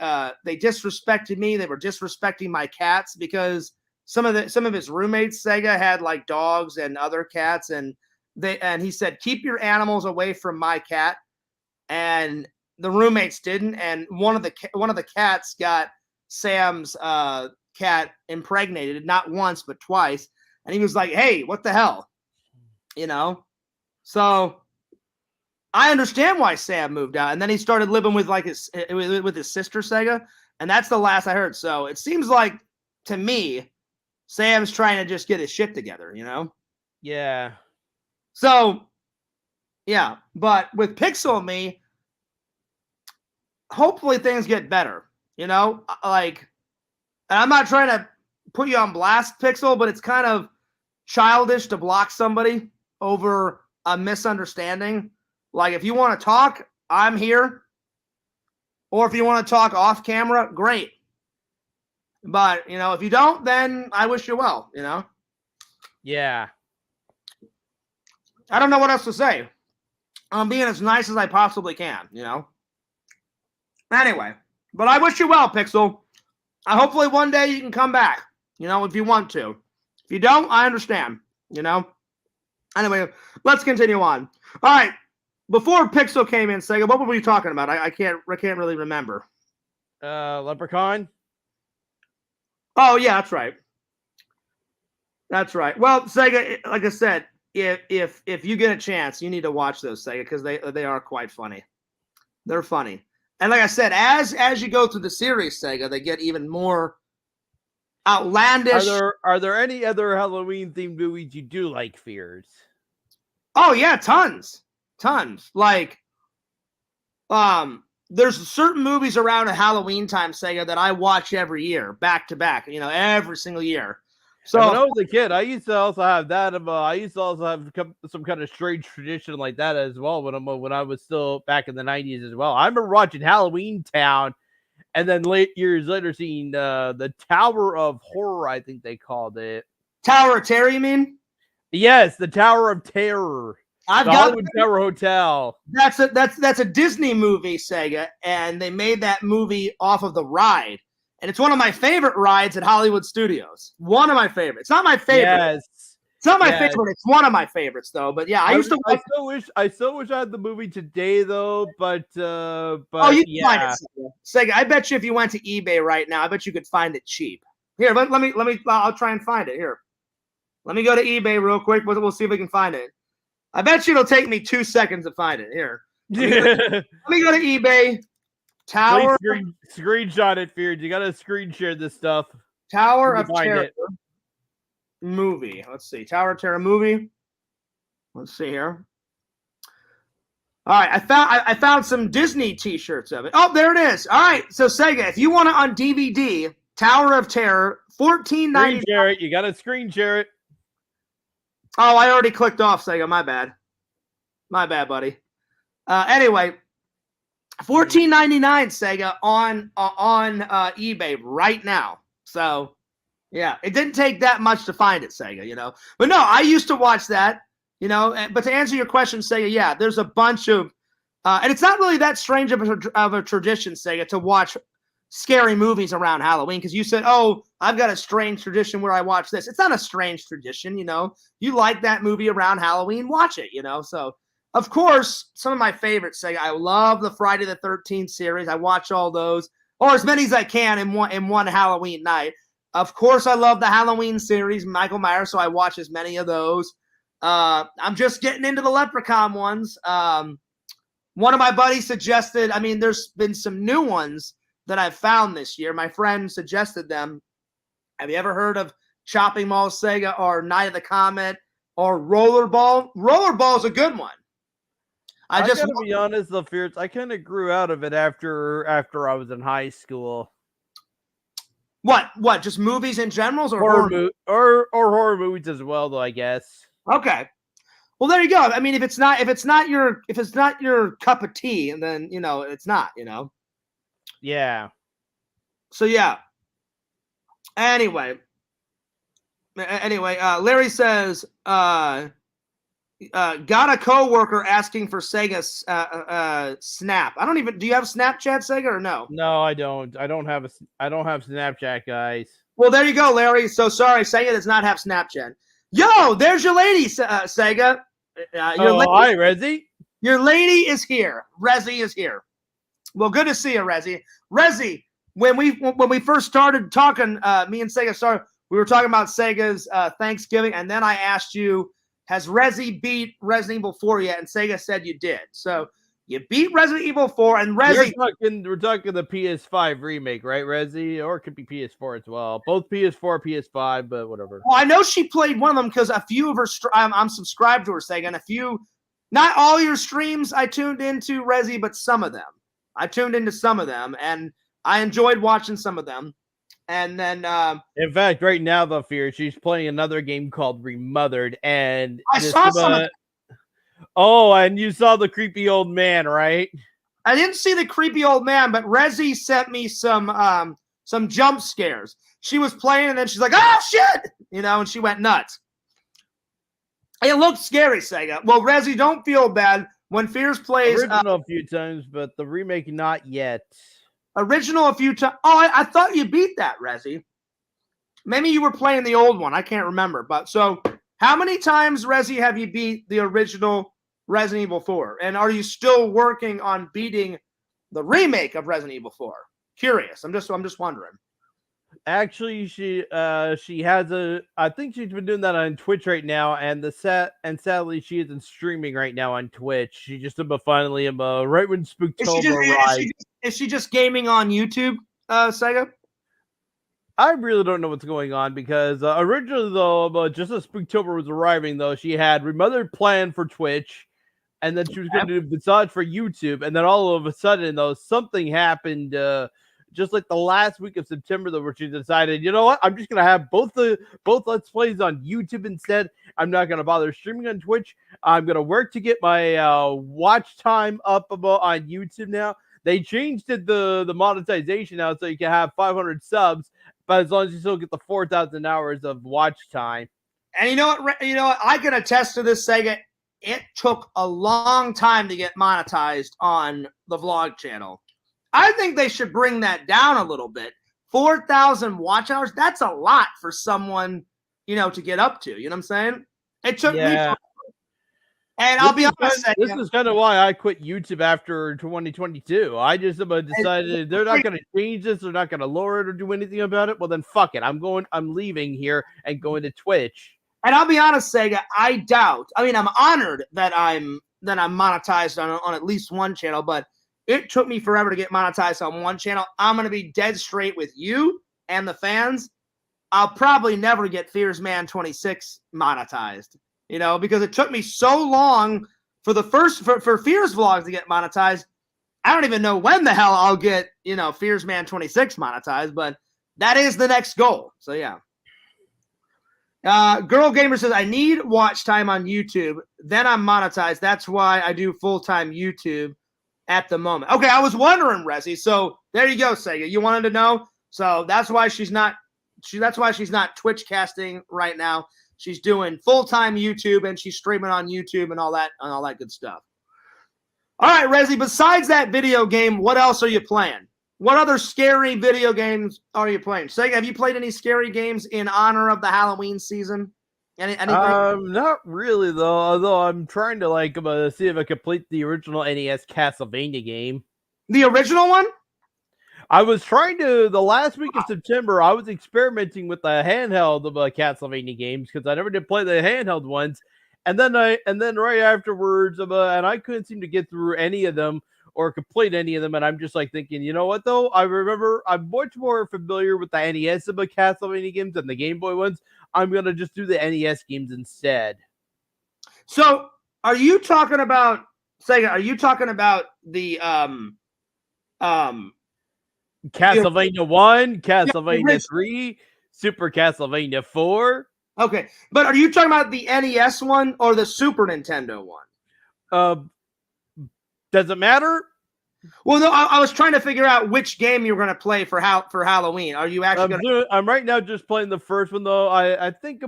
disrespected me. They were disrespecting my cats because some of his roommates, Sega, had like dogs and other cats. And he said, keep your animals away from my cat. And the roommates didn't, and one of the cats got Sam's cat impregnated, not once but twice. And he was like, "Hey, what the hell?" You know. So I understand why Sam moved out, and then he started living with his sister Sega, and that's the last I heard. So it seems like to me, Sam's trying to just get his shit together. You know. Yeah. So yeah, but with Pixel and me, hopefully things get better, you know, like, and I'm not trying to put you on blast, Pixel, but it's kind of childish to block somebody over a misunderstanding. Like, if you want to talk, I'm here. Or if you want to talk off camera, great. But, you know, if you don't, then I wish you well, you know? Yeah. I don't know what else to say. I'm being as nice as I possibly can, you know? Anyway, but I wish you well, Pixel. Hopefully one day you can come back, you know, if you want to. If you don't, I understand, you know? Anyway, let's continue on. All right. Before Pixel came in, Sega, what were we talking about? I can't really remember. Leprechaun? Oh, yeah, that's right. That's right. Well, Sega, like I said, if you get a chance, you need to watch those, Sega, because they are quite funny. They're funny. And like I said, as you go through the series, Sega, they get even more outlandish. Are there any other Halloween themed movies you do like, Fears? Oh yeah, tons. Like, there's certain movies around at Halloween time, Sega, that I watch every year, back to back. You know, every single year. So when I was a kid, I used to also have that. I used to also have some kind of strange tradition like that as well when I was still back in the 90s as well. I remember watching Halloween Town, and then years later seeing the Tower of Horror, I think they called it. Tower of Terror, you mean? Yes, the Tower of Terror. I've the got Hollywood Tower Hotel. That's a Disney movie, Sega, and they made that movie off of the ride. And it's one of my favorite rides at Hollywood Studios. One of my favorites. It's not my favorite. Yes. It's not my favorite. It's one of my favorites, though. But yeah, I still wish I had the movie today, though. But oh, you can find it, Sega. I bet you if you went to eBay right now, I bet you could find it cheap. Here, let me. I'll try and find it. Here, let me go to eBay real quick. We'll see if we can find it. I bet you it'll take me 2 seconds to find it. Here, let me go to eBay. Tower. Screenshot it, Feared. You gotta screen share this stuff. Tower of Terror movie. Let's see. Tower of Terror movie. Let's see here. All right, I found some Disney T-shirts of it. Oh, there it is. All right, so Sega, if you want it on DVD, Tower of Terror, $14.99. Share it. You gotta screen share it. Oh, I already clicked off, Sega. My bad, buddy. Anyway. $14.99, Sega, on eBay right now. So, yeah, it didn't take that much to find it, Sega, you know. But no, I used to watch that, you know. But to answer your question, Sega, yeah, there's a bunch of, and it's not really that strange of a tradition, Sega, to watch scary movies around Halloween. Because you said, oh, I've got a strange tradition where I watch this. It's not a strange tradition, you know. You like that movie around Halloween, watch it, you know. So, of course, some of my favorites, Sega. I love the Friday the 13th series. I watch all those, or as many as I can in one Halloween night. Of course, I love the Halloween series, Michael Myers, so I watch as many of those. I'm just getting into the Leprechaun ones. One of my buddies suggested, I mean, there's been some new ones that I've found this year. My friend suggested them. Have you ever heard of Chopping Mall, Sega, or Night of the Comet, or Rollerball? Rollerball is a good one. I just gotta be honest, the Fears, I kind of grew out of it after I was in high school. What? Just movies in general, or horror movies as well, though, I guess. Okay. Well, there you go. I mean, if it's not your cup of tea, then you know it's not. You know. Yeah. So yeah. Anyway, Larry says, got a coworker asking for Sega Snap. Do you have Snapchat, Sega, or no? No, I don't. I don't have Snapchat, guys. Well, there you go, Larry. So sorry, Sega does not have Snapchat. Yo, there's your lady, Sega. Hi, Rezzy. Your lady is here. Rezzy is here. Well, good to see you, Rezzy. Rezzy, when we first started talking, me and Sega we were talking about Sega's Thanksgiving, and then I asked you, has Rezzy beat Resident Evil 4 yet? And Sega said you did. So you beat Resident Evil 4, and Rezzy. We're talking the PS5 remake, right, Rezzy? Or it could be PS4 as well. Both PS4, PS5, but whatever. Well, I know she played one of them because a few of her. I'm subscribed to her, Sega, and a few. Not all your streams I tuned into, Rezzy, but some of them. I tuned into some of them, and I enjoyed watching some of them. And then, in fact, right now, the Fear, she's playing another game called Remothered, and I saw some of oh, and you saw the creepy old man, right? I didn't see the creepy old man, but Rezzy sent me some jump scares. She was playing, and then she's like, "Oh shit!" You know, and she went nuts. It looked scary, Sega. Well, Rezi, don't feel bad. When Fears plays Original a few times, but the remake not yet. original a few times. Oh, I thought you beat that, Rezi. Maybe you were playing the old one. I can't remember. But so, how many times, Rezi, have you beat the original Resident Evil 4? And are you still working on beating the remake of Resident Evil 4? Curious. I'm just wondering. Actually, she has a. I think she's been doing that on Twitch right now, and sadly she isn't streaming right now on Twitch. She just finally right when Spooktober arrived. Is she just gaming on YouTube, Sega? I really don't know what's going on because originally though, just as Spooktober was arriving though, she had Remothered planned for Twitch, and then she was going to do Visage for YouTube, and then all of a sudden though something happened. Just like the last week of September, though, where she decided, you know what, I'm just gonna have both Let's Plays on YouTube instead. I'm not gonna bother streaming on Twitch. I'm gonna work to get my watch time up on YouTube now. They changed it the monetization now, so you can have 500 subs, but as long as you still get the 4,000 hours of watch time. And you know what? I can attest to this, Sega. It took a long time to get monetized on the vlog channel. I think they should bring that down a little bit. 4,000 watch hours, that's a lot for someone, to get up to. You know what I'm saying? It took me forever. And I'll be honest, this is kind of why I quit YouTube after 2022. I just decided they're not going to change this. They're not going to lower it or do anything about it. Well, then fuck it. I'm leaving here and going to Twitch. And I'll be honest, Sega, I doubt. I mean, I'm honored that I'm monetized on at least one channel, but it took me forever to get monetized on one channel. I'm going to be dead straight with you and the fans. I'll probably never get Fears Man 26 monetized, because it took me so long for for Fears vlogs to get monetized. I don't even know when the hell I'll get, Fears Man 26 monetized, but that is the next goal. So, yeah. Girl Gamer says, I need watch time on YouTube. Then I'm monetized. That's why I do full-time YouTube at the moment. Okay, I was wondering, Rezi. So there you go, Sega. You wanted to know. So that's why she's not Twitch casting right now. She's doing full-time YouTube and she's streaming on YouTube and all that good stuff. All right, Rezi, besides that video game, what else are you playing? What other scary video games are you playing? Sega, have you played any scary games in honor of the Halloween season? Anything? Not really though. Although I'm trying to see if I complete the original NES Castlevania game. The original one? I was trying to the last week of September. I was experimenting with the handheld of Castlevania games because I never did play the handheld ones, and then right afterwards, and I couldn't seem to get through any of them or complete any of them. And I'm just thinking, you know what though? I remember I'm much more familiar with the NES of Castlevania games than the Game Boy ones. I'm gonna just do the NES games instead. So, are you talking about Sega? Are you talking about the Castlevania 1, Castlevania 3, Super Castlevania 4? Okay, but are you talking about the NES one or the Super Nintendo one? Does it matter? Well, no, I was trying to figure out which game you were going to play for Halloween. Are you actually going to? I'm right now just playing the first one though. I think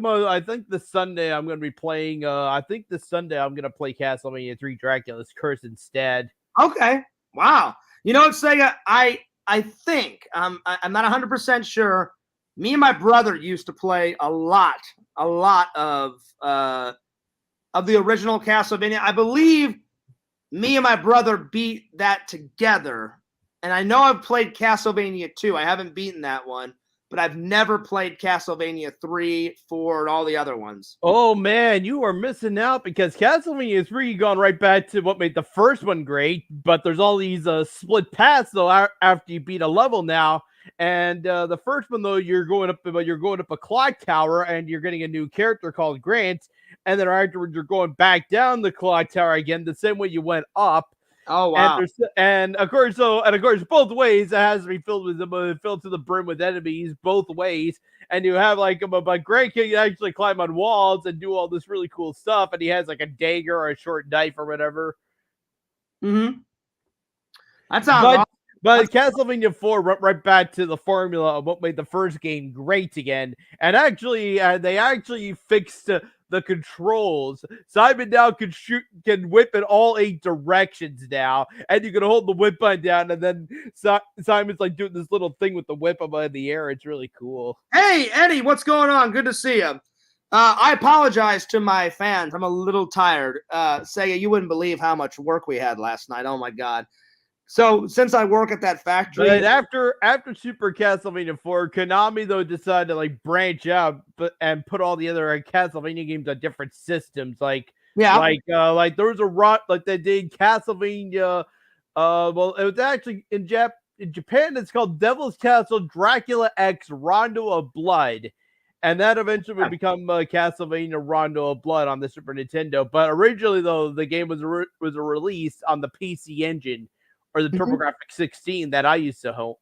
this Sunday I'm going to be playing. I think this Sunday I'm going to play Castlevania 3 Dracula's Curse instead. Okay. Wow. You know what, Sega? I think I'm not 100% sure. Me and my brother used to play a lot of the original Castlevania. I believe me and my brother beat that together. And I know I've played Castlevania 2. I haven't beaten that one, but I've never played Castlevania 3, 4, and all the other ones. Oh, man, you are missing out because Castlevania 3 gone right back to what made the first one great, but there's all these split paths, though, after you beat a level now. And the first one, though, you're going up a clock tower, and you're getting a new character called Grant. And then afterwards, you're going back down the clock tower again, the same way you went up. Oh wow! And of course, both ways it has to be filled to the brim with enemies both ways. And you have but Grant can actually climb on walls and do all this really cool stuff. And he has a dagger or a short knife or whatever. Mm-hmm. That sounds awesome. But Castlevania 4 went right back to the formula of what made the first game great again. And actually, they actually fixed the controls. Simon now can whip in all 8 directions now, and you can hold the whip button down, and then Simon's like doing this little thing with the whip up in the air. It's really cool. Hey, Eddie, what's going on? Good to see you. I apologize to my fans. I'm a little tired. Sega, you wouldn't believe how much work we had last night. Oh my God. So since I work at that factory, but after Super Castlevania 4, Konami though decided to like branch out, and put all the other Castlevania games on different systems. Like there was like they did Castlevania. Well, it was actually in Japan. It's called Devil's Castle Dracula X Rondo of Blood, and that eventually would become Castlevania Rondo of Blood on the Super Nintendo. But originally, though, the game was released on the PC Engine, or the TurboGrafx 16 that I so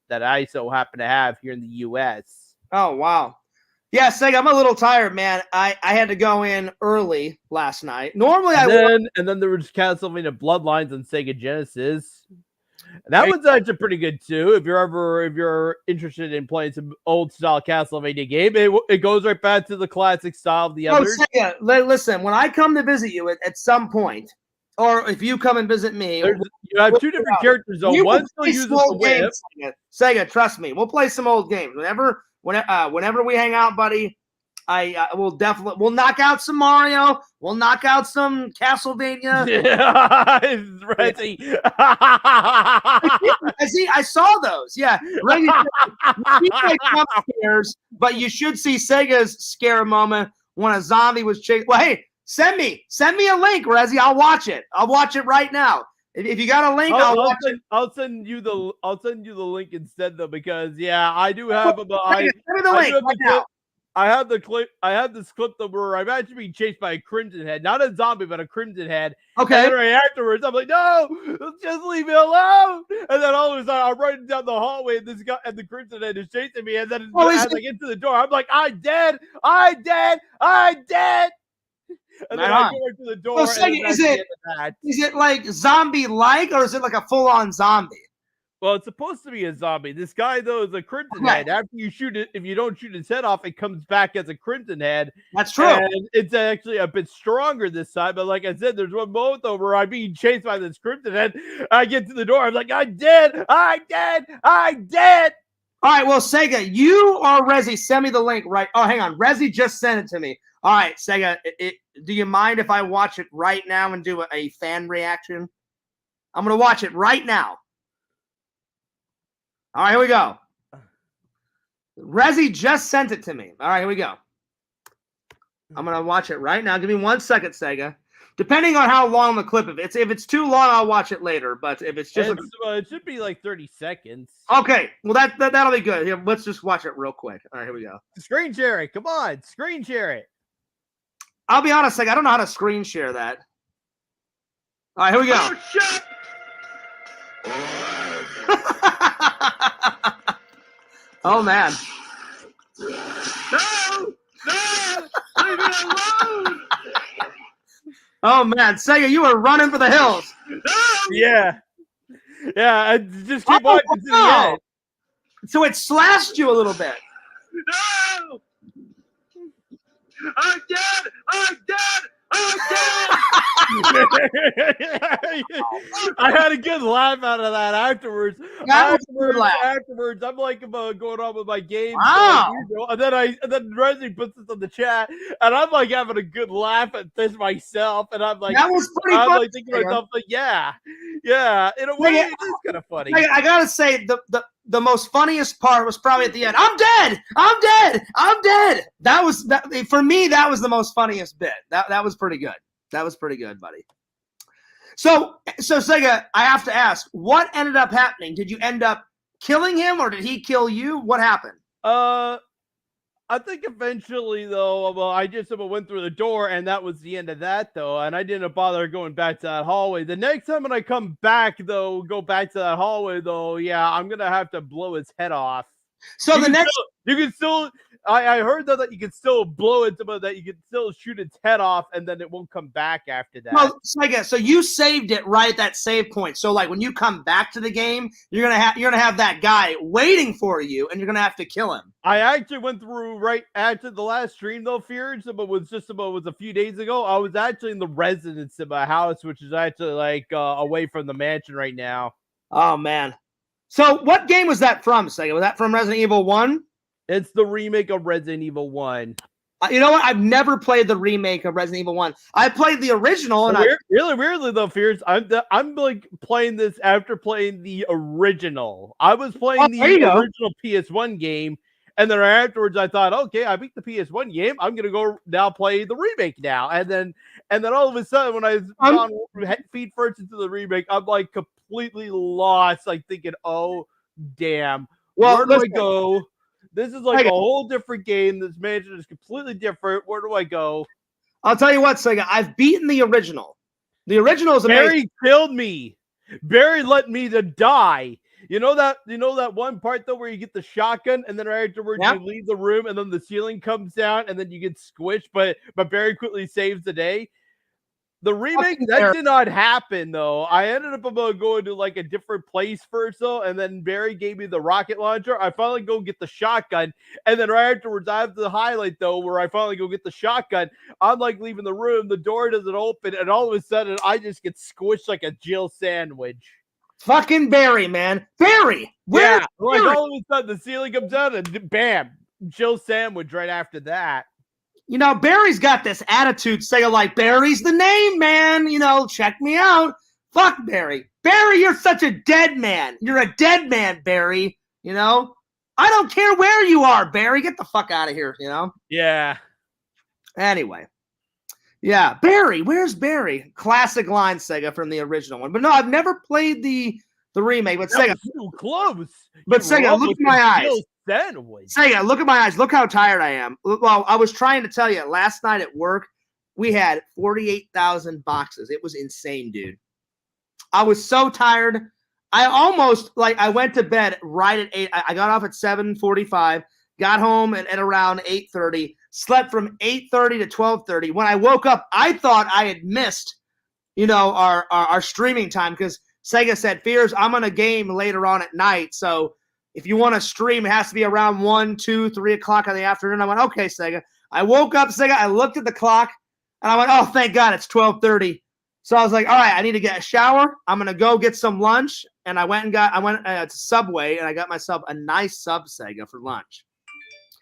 happen to have here in the U.S. Oh, wow. Yeah, Sega, I'm a little tired, man. I had to go in early last night. Normally, and then there was Castlevania Bloodlines on Sega Genesis. And that one's actually pretty good too. If you're interested in playing some old style Castlevania game, it goes right back to the classic style of the others. Sega, listen, when I come to visit you at some point, or if you come and visit me, you have 2 different characters. Though one still uses the whip. Sega, trust me, we'll play some old games. Whenever we hang out, buddy, we'll knock out some Mario. We'll knock out some Castlevania. Reggie. I saw those. Yeah, Reggie, jump scares, but you should see Sega's scare moment when a zombie was chasing. Well, hey, send me a link, Reggie. I'll watch it. I'll watch it right now. If you got a link, I'll send you the link instead, though, because I do have I have the clip. I have this clip where I'm actually being chased by a Crimson Head, not a zombie, but a Crimson Head. Okay. And then right afterwards, I'm like, no, just leave me alone. And then all of a sudden, I'm running down the hallway, and this guy and the Crimson Head is chasing me. And then as I get to the door, I'm like, I'm dead. And then I go into the door. Is it like zombie-like, or is it like a full-on zombie? Well, it's supposed to be a zombie. This guy, though, is a Crimson Head. After you shoot it, if you don't shoot his head off, it comes back as a Crimson Head. That's true. And it's actually a bit stronger this time. But like I said, there's one moment where I'm being chased by this Crimson Head. I get to the door. I'm like, I'm dead. All right, well, Sega, you or Rezi, send me the link, right? Oh, hang on. Rezi just sent it to me. All right, Sega, do you mind if I watch it right now and do a fan reaction? I'm going to watch it right now. All right, here we go. Rezi just sent it to me. All right, here we go. I'm going to watch it right now. Give me 1 second, Sega. Depending on how long the clip is. If it's too long, I'll watch it later. But if it's just... it should be like 30 seconds. Okay, well, that'll be good. Here, let's just watch it real quick. All right, here we go. Screen share it. Come on, screen share it. I'll be honest, Sega, I don't know how to screen share that. All right, here we go. Oh, shit! Oh, man. No! Leave me alone! Oh, man. Sega, you were running for the hills. No! Yeah. I just keep watching to the end. So it slashed you a little bit. No! I'm dead! I had a good laugh out of that afterwards. Afterwards, I'm like going on with my game. Wow. And then Rezi puts this on the chat, and I'm like having a good laugh at this myself. And I'm like, that was pretty funny. I'm like thinking to myself, like, yeah. In a way, it is kind of funny. I gotta say, the most funniest part was probably at the end. I'm dead. That for me. That was the most funniest bit. That was pretty good. That was pretty good, buddy. So Sega, I have to ask, what ended up happening? Did you end up killing him, or did he kill you? What happened? I think eventually, though, well, I just went through the door, and that was the end of that, though, and I didn't bother going back to that hallway. The next time when I come back, though, go back to that hallway, though, I'm gonna have to blow his head off. So you can I heard though that you can still blow it, but that you can still shoot its head off, and then it won't come back after that. Well, Sega, so you saved it right at that save point. So like when you come back to the game, you're gonna have that guy waiting for you, and you're gonna have to kill him. I actually went through right after the last stream though, Fears, but was a few days ago. I was actually in the residence of my house, which is actually like away from the mansion right now. Oh man. So what game was that from, Sega? Was that from Resident Evil 1? It's the remake of Resident Evil 1. You know what? I've never played the remake of Resident Evil 1. I played the original, and really weirdly though, Fears, I'm like playing this after playing the original. I was playing the original PS1 game, and then afterwards I thought, okay, I beat the PS1 game. I'm gonna go now play the remake now, and then all of a sudden when I gone feet first into the remake, I'm like completely lost, like thinking, oh damn, where do I go? This is like a whole different game. This mansion is completely different. Where do I go? I'll tell you what, Sega. I've beaten the original. The original is amazing. Barry killed me. Barry let me to die. You know that one part though where you get the shotgun and then right afterwards you leave the room and then the ceiling comes down and then you get squished, but Barry quickly saves the day. The remake, that did not happen, though. I ended up going to, like, a different place first, though, and then Barry gave me the rocket launcher. I finally go get the shotgun, and then right afterwards, I have the highlight, though, where I finally go get the shotgun. I'm, like, leaving the room. The door doesn't open, and all of a sudden, I just get squished like a Jill sandwich. Fucking Barry, man. Barry! Like, all of a sudden, the ceiling comes down, and bam, Jill sandwich right after that. You know, Barry's got this attitude, saying like, Barry's the name, man. You know, check me out. Fuck Barry. Barry, you're such a dead man. You're a dead man, Barry. You know? I don't care where you are, Barry. Get the fuck out of here, you know? Yeah. Anyway. Yeah, Barry. Where's Barry? Classic line, Sega, from the original one. But no, I've never played the remake. But Sega, too close. But Sega, look at my eyes. Sandwich. Sega, look at my eyes. Look how tired I am. Well, I was trying to tell you, last night at work, we had 48,000 boxes. It was insane, dude. I was so tired. I almost, I went to bed right at 8. I got off at 7:45, got home at around 8:30, slept from 8:30 to 12:30. When I woke up, I thought I had missed, our streaming time because Sega said, Fears, I'm on a game later on at night, so if you want to stream, it has to be around 1, 2, 3 o'clock in the afternoon. I went, okay, Sega. I woke up, Sega. I looked at the clock, and I went, oh, thank God, it's 12:30. So I was like, all right, I need to get a shower. I'm gonna go get some lunch, and I went to Subway, and I got myself a nice sub, Sega, for lunch.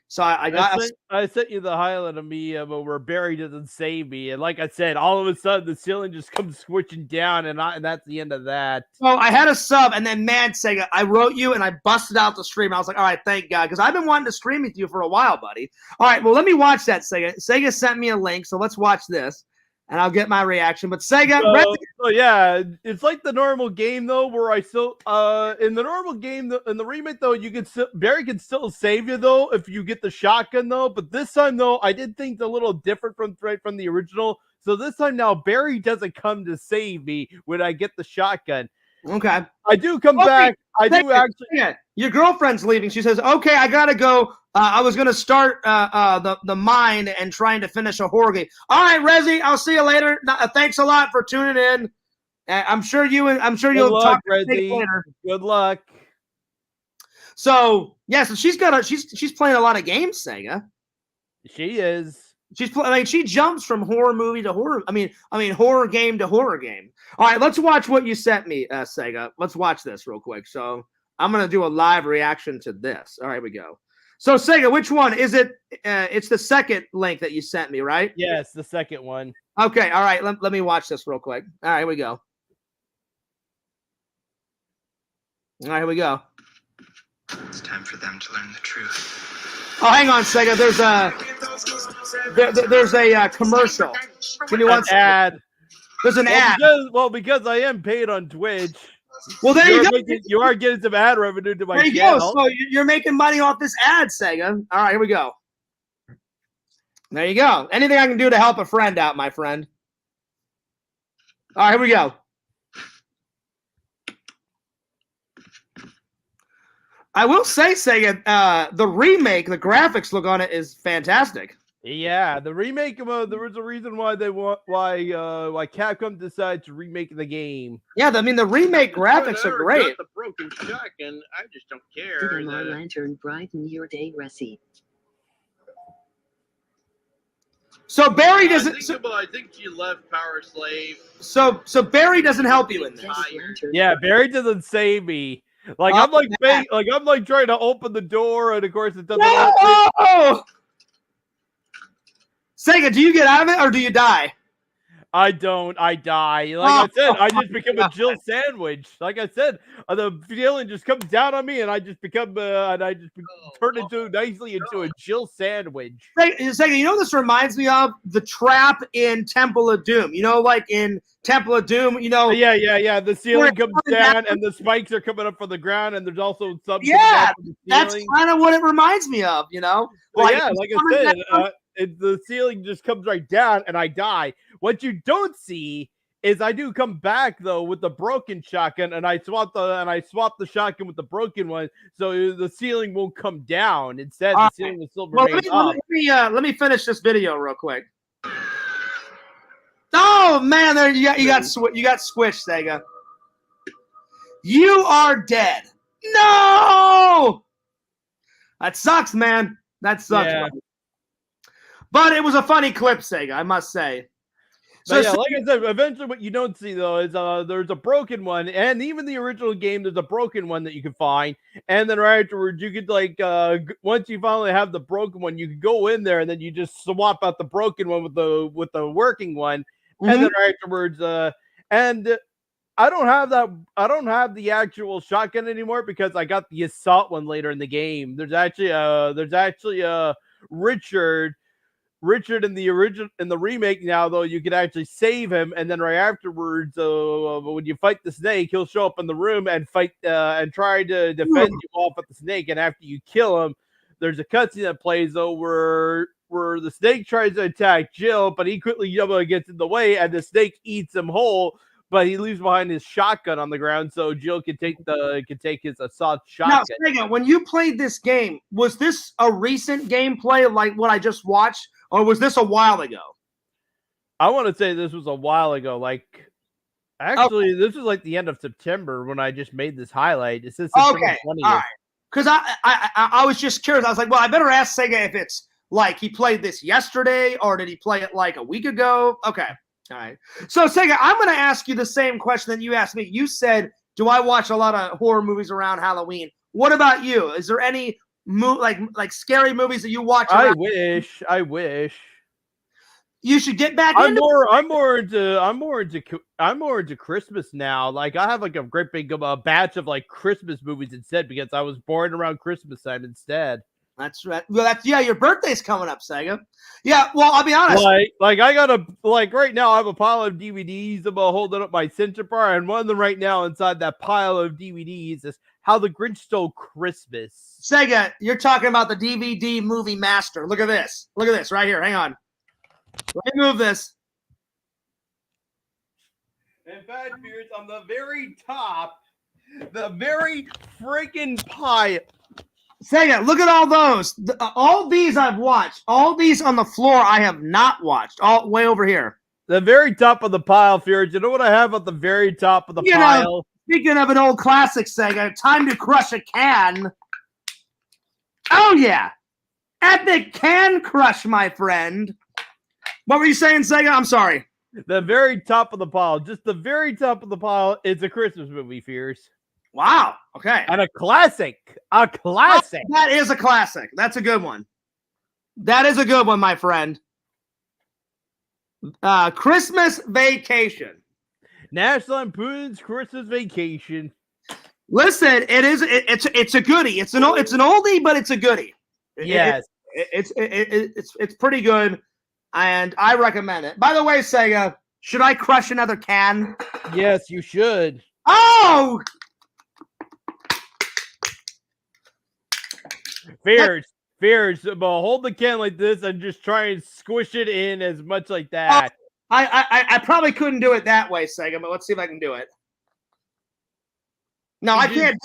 So I sent you the highlight of me where Barry doesn't save me, and like I said, all of a sudden the ceiling just comes switching down, and that's the end of that. So I had a sub, and then man, Sega, I wrote you, and I busted out the stream. I was like, all right, thank God, because I've been wanting to stream with you for a while, buddy. All right, well, let me watch that, Sega. Sega sent me a link, so let's watch this. And I'll get my reaction. But Sega, so yeah, it's like the normal game though, where I still in the normal game, in the remake though, Barry can still save you though if you get the shotgun though. But this time though, I did things a little different from the original. So this time now, Barry doesn't come to save me when I get the shotgun. Okay, I do come back. I do actually. Yeah, your girlfriend's leaving. She says, "Okay, I gotta go. I was gonna start the mine and trying to finish a horror game. All right, Rezzy, I'll see you later. Thanks a lot for tuning in. I'm sure you'll talk later. Good luck." So yeah, so she's playing a lot of games, Sega. She is. She jumps from horror movie to horror. I mean, horror game to horror game. All right, let's watch what you sent me, Sega. Let's watch this real quick. So I'm gonna do a live reaction to this. All right, here we go. So Sega, which one is it? It's the second link that you sent me, right? Yes, the second one. Okay, all right. Let me watch this real quick. All right, here we go. All right, here we go. It's time for them to learn the truth. Oh, hang on, Sega. There's a commercial. Can you watch ad? There's an ad. Because I am paid on Twitch. Well, there you go. You are getting some ad revenue to my channel. There you go. So you're making money off this ad, Sega. All right, here we go. There you go. Anything I can do to help a friend out, my friend. All right, here we go. I will say, Sega, the remake, the graphics look on it is fantastic. Yeah, the remake of there was a reason why why Capcom decided to remake the game. Yeah, I mean the remake graphics are great. Got the broken shotgun. I just don't care. Today my lantern brighten your day, Reci. So Barry doesn't. I think she left Power Slave. So Barry doesn't help you in this. Yeah, Barry doesn't save me. Like I'm like trying to open the door, and of course it doesn't. No! Sega, do you get out of it or do you die? I don't. I die. Like I said, I just become a Jill sandwich. Like I said, the feeling just comes down on me, and I just become turn nicely into a Jill sandwich. Sega, you know what this reminds me of? The trap in Temple of Doom. You know, like in Temple of Doom, you know. Yeah. The ceiling comes down, and the spikes are coming up from the ground, and there's also some. Yeah, that's kind of what it reminds me of. You know. Like I said. The ceiling just comes right down and I die. What you don't see is I do come back though with the broken shotgun, and I swap the shotgun with the broken one, so the ceiling won't come down. Instead, the ceiling will still remain up. Let me finish this video real quick. Oh man, there you got squished, Sega. You are dead. No, that sucks, man. That sucks. Yeah. But it was a funny clip, Sega, I must say. So yeah, like I said, eventually what you don't see though is there's a broken one, and even the original game there's a broken one that you can find, and then right afterwards you could once you finally have the broken one, you can go in there and then you just swap out the broken one with the working one, and then right afterwards and I don't have the actual shotgun anymore because I got the assault one later in the game. There's actually Richard in the remake now though you can actually save him, and then right afterwards when you fight the snake he'll show up in the room and fight and try to defend you off at the snake, and after you kill him there's a cutscene that plays though where the snake tries to attack Jill, but he quickly gets in the way and the snake eats him whole, but he leaves behind his shotgun on the ground so Jill can take his assault shotgun. Now, Sega, when you played this game, was this a recent gameplay like what I just watched, or was this a while ago? I want to say this was a while ago. Like, actually, this was like the end of September when I just made this highlight. It says September 20th. All right. Because I was just curious. I was like, well, I better ask Sega if it's like he played this yesterday or did he play it like a week ago? Okay. All right. So, Sega, I'm going to ask you the same question that you asked me. You said, do I watch a lot of horror movies around Halloween? What about you? Is there any like scary movies that you watch? I wish. You should get back I'm more into Christmas now. Like I have like a great big batch of like Christmas movies instead because I was born around Christmas time instead. That's right. Well, your birthday's coming up, Sega. Yeah, well, I'll be honest. Like I got right now I have a pile of DVDs. I'm holding up my center bar, and one of them right now inside that pile of DVDs is How the Grinch Stole Christmas. Sega, you're talking about the DVD movie master. Look at this. Look at this right here. Hang on. Let me move this. In fact, Beers, on the very top, the very freaking pile. Sega, look at all those. All these I've watched. All these on the floor I have not watched. All way over here. The very top of the pile, Fears. You know what I have at the very top of the pile? Speaking of an old classic, Sega, Time to Crush a Can. Oh, yeah. Epic Can Crush, my friend. What were you saying, Sega? I'm sorry. The very top of the pile. Just the very top of the pile is a Christmas movie, Fears. Wow. Okay. And a classic. A classic. That is a classic. That's a good one. That is a good one, my friend. Christmas Vacation. National Lampoon's Christmas Vacation. Listen, it's a goodie. It's an oldie, but it's a goodie. Yes. It's pretty good, and I recommend it. By the way, Sega, should I crush another can? Yes, you should. Oh! Fears, but hold the can like this and just try and squish it in as much like that. I probably couldn't do it that way, Sega, but let's see if I can do it. No, I can't.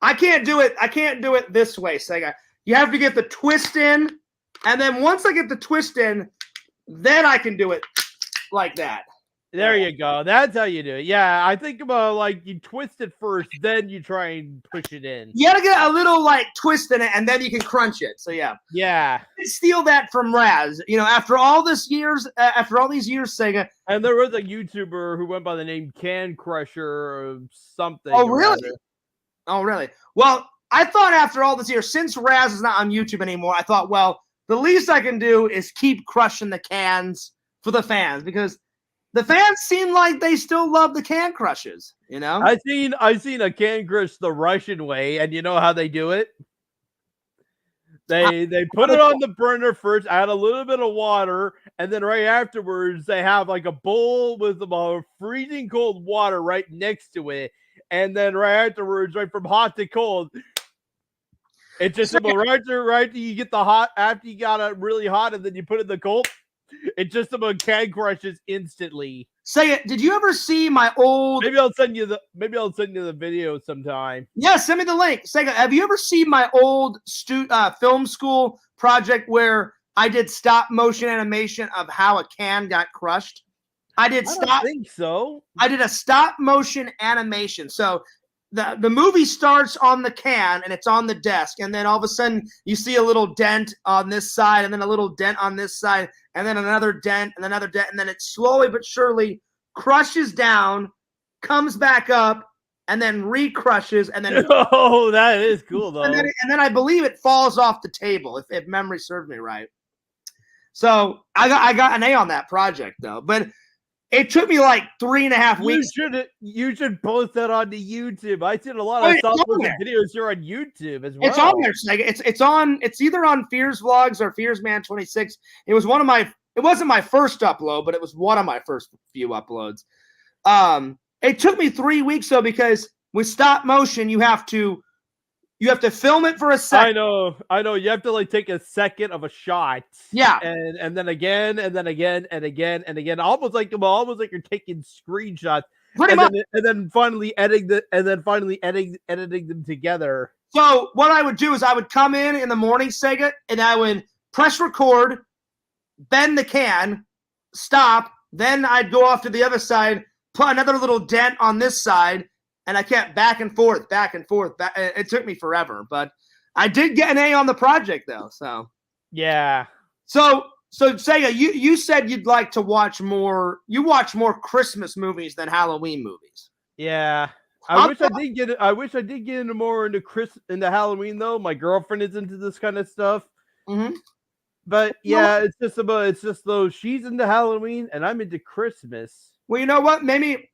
I can't do it. I can't do it this way, Sega. You have to get the twist in, and then once I get the twist in, then I can do it like that. There you go. That's how you do it. Yeah, I think about like you twist it first, then you try and push it in. You gotta get a little like twist in it, and then you can crunch it. So yeah. Yeah. Steal that from Raz. You know, after all these years, Sega. And there was a YouTuber who went by the name Can Crusher or something. Oh, really? Oh, really? Well, I thought after all this years, since Raz is not on YouTube anymore, I thought, well, the least I can do is keep crushing the cans for the fans, because the fans seem like they still love the can crushes, you know? I seen a can crush the Russian way, and you know how they do it? They put it on the burner first, add a little bit of water, and then right afterwards they have like a bowl with about freezing cold water right next to it, and then right afterwards, right from hot to cold, it's just about right till you get the hot, after you got it really hot, and then you put it in the cold. It's just about can crushes instantly. Say it. Did you ever see my old? Maybe I'll send you the video sometime. Yeah, send me the link. Sega, have you ever seen my old film school project where I did stop motion animation of how a can got crushed? I don't think so. I did a stop motion animation. So the movie starts on the can and it's on the desk, and then all of a sudden you see a little dent on this side, and then a little dent on this side, and then another dent and another dent, and then it slowly but surely crushes down, comes back up, and then recrushes, and then oh, that is cool though. And then I believe it falls off the table, if memory serves me right. So I got an A on that project though, but it took me like 3.5 weeks. You should post that on the YouTube. I seen a lot of videos here on YouTube as well. It's on there, Sega. It's either on Fears Vlogs or Fears Man 26. It wasn't my first upload, but it was one of my first few uploads. It took me 3 weeks though, because with stop motion you have to film it for a second. I know. You have to like take a second of a shot. Yeah. And then again, and then again, and again, and again. Almost like you're taking screenshots. Pretty much. And then finally editing them together. So what I would do is I would come in the morning, Sega, and I would press record, bend the can, stop, then I'd go off to the other side, put another little dent on this side, and I kept back and forth. It took me forever, but I did get an A on the project though. So yeah. So Sega, you said you'd like to watch more. You watch more Christmas movies than Halloween movies. Yeah. I wish I did get into Halloween though. My girlfriend is into this kind of stuff. Mm-hmm. But yeah, it's just though she's into Halloween and I'm into Christmas. Well, you know what? Maybe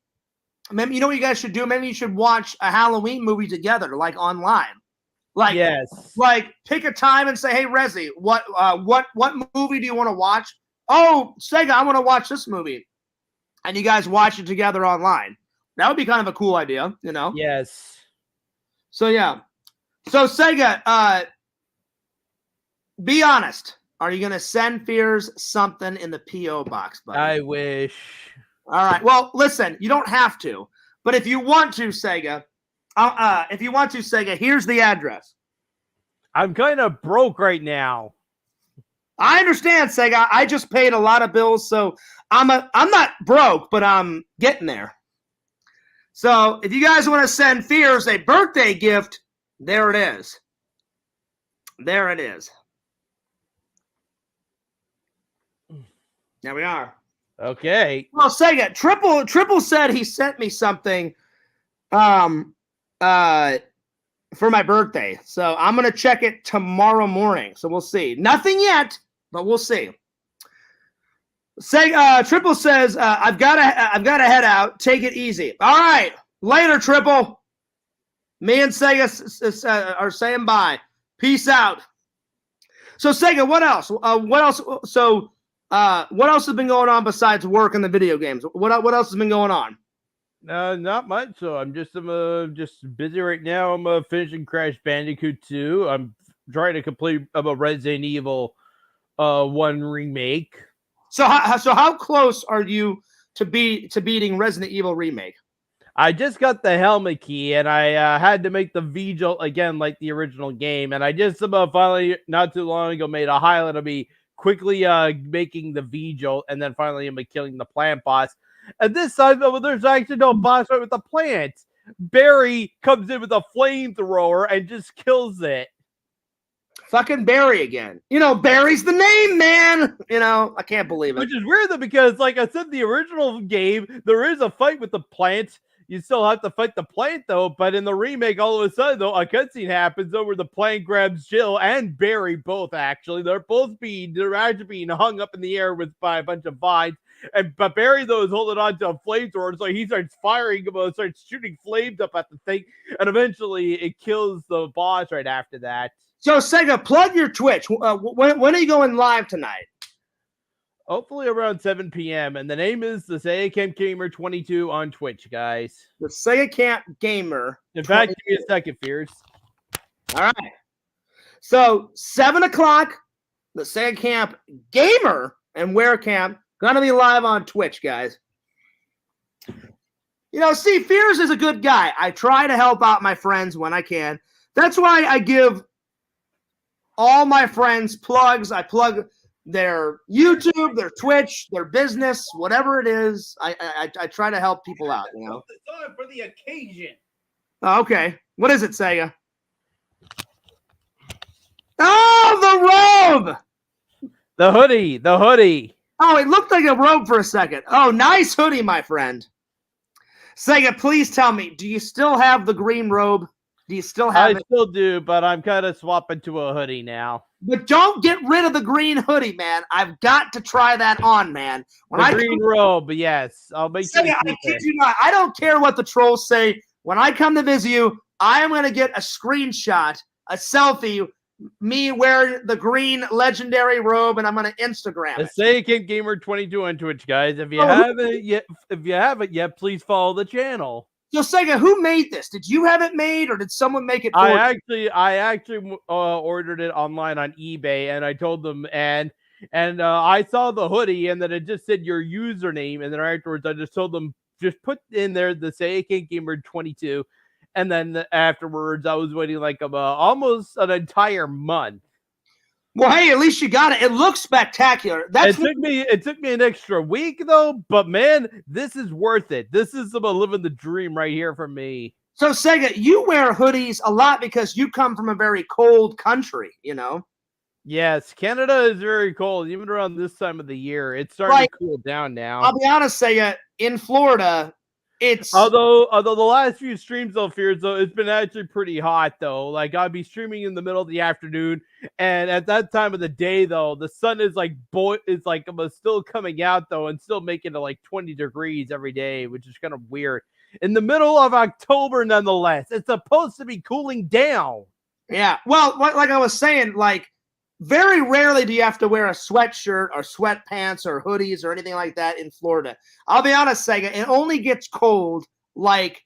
you know what you guys should do? Maybe you should watch a Halloween movie together, like online. Like, yes. Like pick a time and say, "Hey, Rezi, what movie do you want to watch?" "Oh, Sega, I want to watch this movie," and you guys watch it together online. That would be kind of a cool idea, you know? Yes. So yeah. So Sega, be honest. Are you gonna send Fears something in the P.O. box, buddy? I wish. All right. Well, listen, you don't have to, but if you want to, Sega, here's the address. I'm kind of broke right now. I understand, Sega. I just paid a lot of bills, so I'm not broke, but I'm getting there. So if you guys want to send Fears a birthday gift, there it is. There it is. There we are. Okay. Well, Sega, Triple said he sent me something for my birthday. So I'm gonna check it tomorrow morning. So we'll see. Nothing yet, but we'll see. Triple says, I've gotta head out. Take it easy. All right. Later, Triple. Me and Sega are saying bye. Peace out. So Sega, what else? What else has been going on besides work and the video games? What else has been going on? Not much. So I'm just busy right now. I'm finishing Crash Bandicoot 2. I'm trying to complete a Resident Evil 1 remake. So how close are you to beating Resident Evil remake? I just got the helmet key, and I had to make the vigil again like the original game. And I just about finally, not too long ago, made a highlight of me quickly making the vigil, and then finally killing the plant boss. And this time, though, there's actually no boss fight with the plants. Barry comes in with a flamethrower and just kills it. Fucking Barry again. You know, Barry's the name, man. You know, I can't believe it. Which is weird, though, because, like I said, the original game, there is a fight with the plant. You still have to fight the plant, though. But in the remake, all of a sudden, though, a cutscene happens over the plant grabs Jill and Barry both, actually. They're actually being hung up in the air by a bunch of vines. But Barry, though, is holding on to a flamethrower, so he starts firing, starts shooting flames up at the thing, and eventually it kills the boss right after that. So, Sega, plug your Twitch. When are you going live tonight? Hopefully around 7 p.m. And the name is the Sega Camp Gamer 22 on Twitch, guys. The Sega Camp Gamer. In fact, give me a second, Fierce. All right. So, 7 o'clock, the Sega Camp Gamer and Wear Camp going to be live on Twitch, guys. You know, see, Fierce is a good guy. I try to help out my friends when I can. That's why I give all my friends plugs. I plug their YouTube, their Twitch, their business, whatever it is. I try to help people out, you know. It's on for the occasion. Oh, okay. What is it, Sega? Oh, the robe! The hoodie. Oh, it looked like a robe for a second. Oh, nice hoodie, my friend. Sega, please tell me, do you still have the green robe? Do you still have it? I still do, but I'm kind of swapping to a hoodie now. But don't get rid of the green hoodie, man. I've got to try that on, man. The green robe, yes. I'll make sure. Sega, I kid you not. I don't care what the trolls say. When I come to visit you, I am going to get a screenshot, a selfie, me wearing the green legendary robe, and I'm going to Instagram it. The Sega Camp Gamer 22 on Twitch, guys. If you haven't yet, please follow the channel. So Sega, who made this? Did you have it made, or did someone make it for you? I actually ordered it online on eBay, and I told them, and I saw the hoodie, and then it just said your username, and then afterwards I just told them just put in there the Sega Camp Gamer 22, and then afterwards I was waiting like almost an entire month. Well, hey, at least you got it. It looks spectacular. It took me an extra week though, but man, this is worth it. This is about living the dream right here for me. So Sega, you wear hoodies a lot because you come from a very cold country, you know? Yes, Canada is very cold, even around this time of the year. It's starting to cool down now. I'll be honest, Sega, in Florida, it's although the last few streams though, Fears, though, it's been actually pretty hot though. Like I'll be streaming in the middle of the afternoon, and at that time of the day though, the sun is like still coming out though, and still making it like 20 degrees every day, which is kind of weird. In the middle of October, nonetheless, it's supposed to be cooling down. Yeah, well, like I was saying, like very rarely do you have to wear a sweatshirt or sweatpants or hoodies or anything like that in Florida. I'll be honest, Sega, it only gets cold like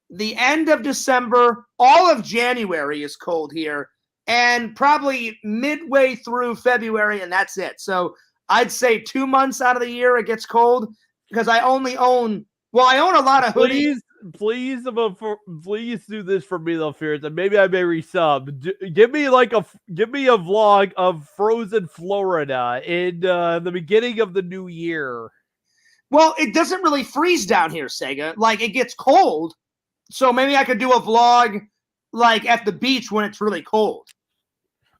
the end of December. All of January is cold here, and probably midway through February, and that's it. So I'd say 2 months out of the year it gets cold because I only own, well, I own a lot of hoodies. Please do this for me though, Fears, and maybe I may resub. Give me a vlog of frozen Florida in the beginning of the new year. Well, it doesn't really freeze down here, Sega. Like it gets cold, so maybe I could do a vlog like at the beach when it's really cold.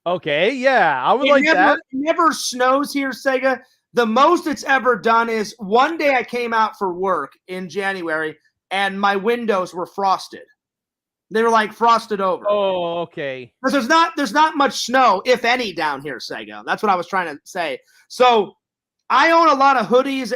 Okay, yeah, I would like that. It never snows here, Sega. The most it's ever done is one day I came out for work in January, and my windows were frosted. They were like frosted over. Oh, okay. Because there's not much snow, if any, down here, Sega. That's what I was trying to say. So I own a lot of hoodies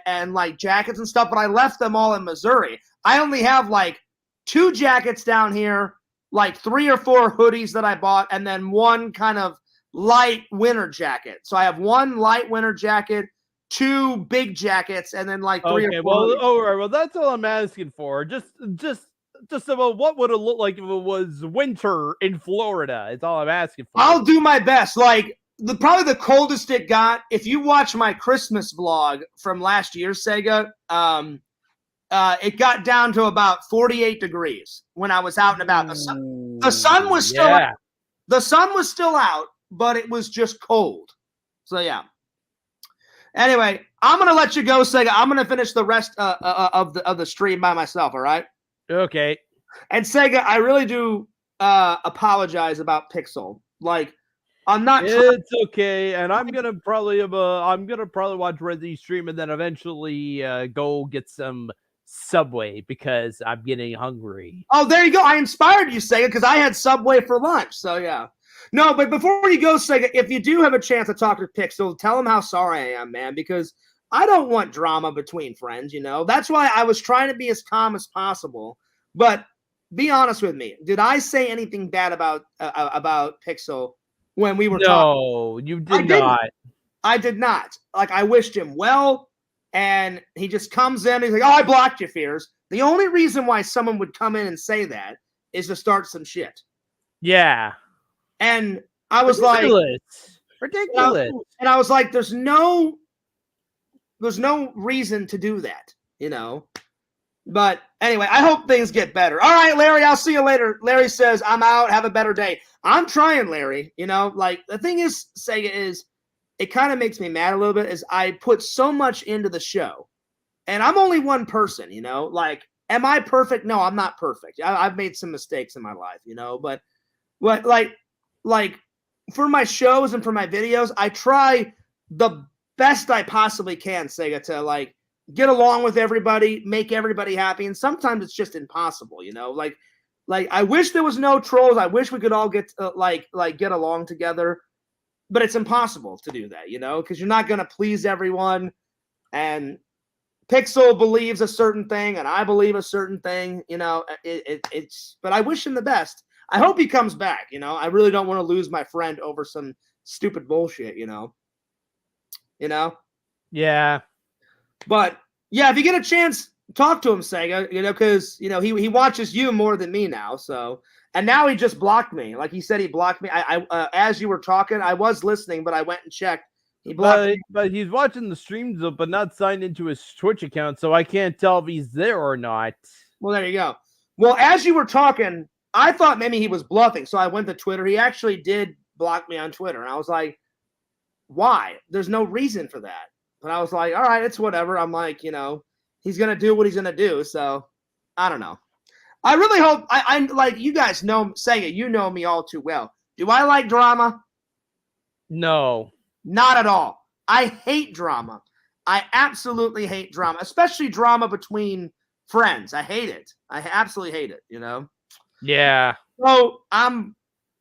and like jackets and stuff, but I left them all in Missouri. I only have like 2 jackets down here, like 3 or 4 hoodies that I bought, and then 1 kind of light winter jacket. So I have 1 light winter jacket, 2 big jackets, and then like 3 or 4. All right. Well, that's all I'm asking for. Just about what would it look like if it was winter in Florida. It's all I'm asking for. I'll do my best. Like probably the coldest it got. If you watch my Christmas vlog from last year, Sega, it got down to about 48 degrees when I was out and about. The sun was still out. The sun was still out, but it was just cold. So yeah. Anyway, I'm gonna let you go, Sega. I'm gonna finish the rest of the stream by myself. All right. Okay. And Sega, I really do apologize about Pixel. Like, I'm not. It's okay, and I'm gonna probably watch Resi's stream and then eventually go get some Subway because I'm getting hungry. Oh, there you go. I inspired you, Sega, because I had Subway for lunch. So yeah. No, but before you go, Sega, if you do have a chance to talk to Pixel, tell him how sorry I am, man, because I don't want drama between friends, you know. That's why I was trying to be as calm as possible. But be honest with me. Did I say anything bad about Pixel when we were talking? No, you did not. I did not. Like, I wished him well, and he just comes in and he's like, oh, I blocked you, Fears. The only reason why someone would come in and say that is to start some shit. Yeah. And I was ridiculous. And I was like, there's no reason to do that, you know. But anyway, I hope things get better. All right, Larry, I'll see you later. Larry says, I'm out. Have a better day. I'm trying, Larry. You know, like, the thing is, Sega, is it kind of makes me mad a little bit is I put so much into the show. And I'm only one person, you know. Like, am I perfect? No, I'm not perfect. I've made some mistakes in my life, you know. But like for my shows and for my videos, I try the best I possibly can, Sega, to like get along with everybody, make everybody happy. And sometimes it's just impossible, you know, like I wish there was no trolls. I wish we could all get get along together, but it's impossible to do that, you know, because you're not going to please everyone. And Pixel believes a certain thing and I believe a certain thing, you know, but I wish him the best. I hope he comes back, you know. I really don't want to lose my friend over some stupid bullshit, you know. Yeah. But yeah, if you get a chance, talk to him, Sega, you know, because you know he watches you more than me now. So, and now he just blocked me. Like he said, he blocked me. I as you were talking, I was listening, but I went and checked. He blocked me. But he's watching the streams, but not signed into his Twitch account, so I can't tell if he's there or not. Well, there you go. Well, as you were talking, I thought maybe he was bluffing, so I went to Twitter. He actually did block me on Twitter, and I was like, why? There's no reason for that. But I was like, all right, it's whatever. I'm like, you know, he's going to do what he's going to do, so I don't know. I really hope, I'm like, you guys know, Sega, you know me all too well. Do I like drama? No. Not at all. I hate drama. I absolutely hate drama, especially drama between friends. I hate it. I absolutely hate it, you know? Yeah. So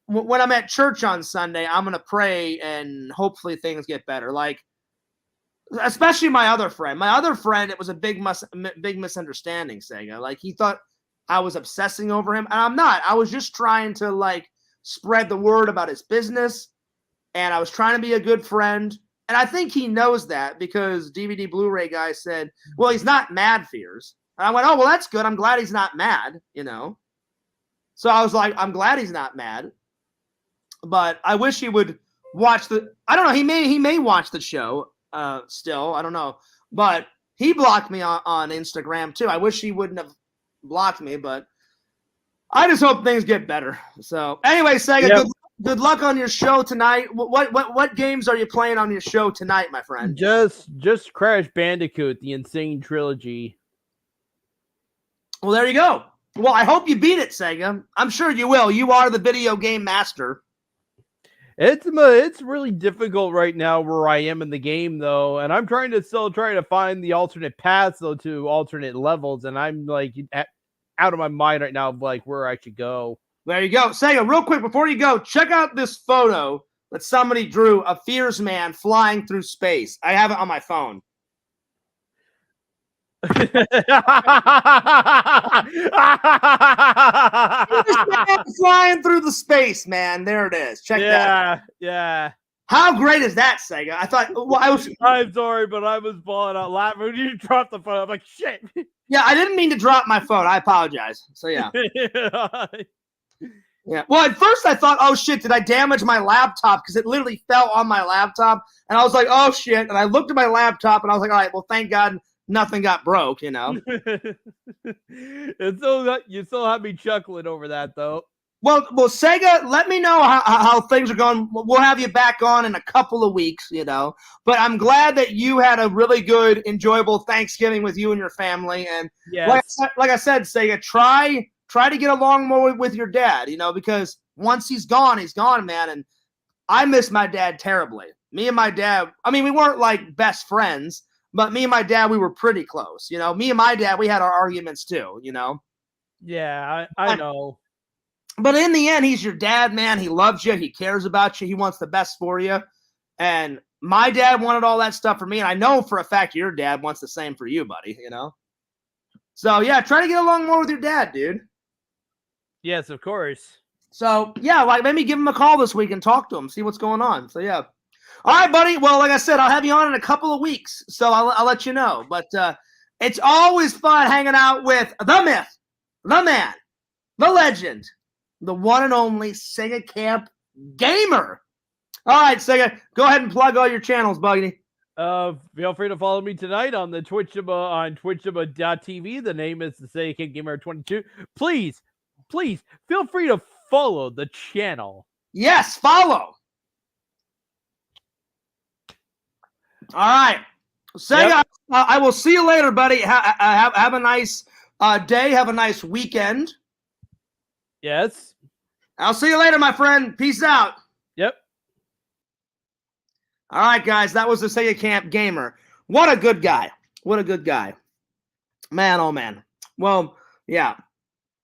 when I'm at church on Sunday, I'm going to pray and hopefully things get better. Like, especially my other friend. My other friend, it was a big misunderstanding, Sega. Like, he thought I was obsessing over him, and I'm not. I was just trying to, like, spread the word about his business, and I was trying to be a good friend. And I think he knows that because DVD Blu-ray guy said, well, he's not mad, Fears. And I went, oh, well, that's good. I'm glad he's not mad, you know. So I was like, I'm glad he's not mad. But I wish he would watch I don't know, he may watch the show still. I don't know. But he blocked me on Instagram too. I wish he wouldn't have blocked me, but I just hope things get better. So anyway, Sega, good luck on your show tonight. What games are you playing on your show tonight, my friend? Just Crash Bandicoot, the Insane Trilogy. Well, there you go. Well, I hope you beat it, Sega. I'm sure you will. You are the video game master. It's really difficult right now where I am in the game, though, and I'm trying to find the alternate paths, though, to alternate levels, and I'm like out of my mind right now of like where I should go. There you go. Sega, real quick before you go, check out this photo that somebody drew of Fears Man flying through space. I have it on my phone. Flying through the space, man. There it is. Check that out. Yeah. How great is that, Sega? I thought, well, I'm sorry, but I was balling out laughing when you dropped the phone. I'm like, shit. Yeah, I didn't mean to drop my phone. I apologize. So, yeah. Yeah. Well, at first I thought, oh, shit, did I damage my laptop? Because it literally fell on my laptop. And I was like, oh, shit. And I looked at my laptop and I was like, all right, well, thank God nothing got broke, you know. And so you still have me chuckling over that, though. Well, Sega, let me know how things are going. We'll have you back on in a couple of weeks, you know. But I'm glad that you had a really good, enjoyable Thanksgiving with you and your family. And Yes. like I said, Sega, try to get along more with your dad, you know, because once he's gone, man. And I miss my dad terribly. Me and my dad, I mean, we weren't like best friends, but me and my dad, we were pretty close. You know, me and my dad, we had our arguments too, you know. Yeah, I know. But in the end, he's your dad, man. He loves you. He cares about you. He wants the best for you. And my dad wanted all that stuff for me. And I know for a fact your dad wants the same for you, buddy, you know? So, yeah, try to get along more with your dad, dude. Yes, of course. So, yeah, like maybe give him a call this week and talk to him, see what's going on. So, yeah. All right, buddy. Well, like I said, I'll have you on in a couple of weeks. So I'll let you know. But it's always fun hanging out with the myth, the man, the legend, the one and only Sega Camp Gamer. All right, Sega, go ahead and plug all your channels, buddy. Feel free to follow me tonight on the twitchaba.tv. The name is the Sega Camp Gamer 22. Please feel free to follow the channel. Yes, follow. All right, Sega. Yep. I will see you later, buddy. Have a nice day. Have a nice weekend. Yes. I'll see you later, my friend. Peace out. Yep. All right, guys. That was the Sega Camp Gamer. What a good guy. What a good guy. Man, oh, man. Well, yeah.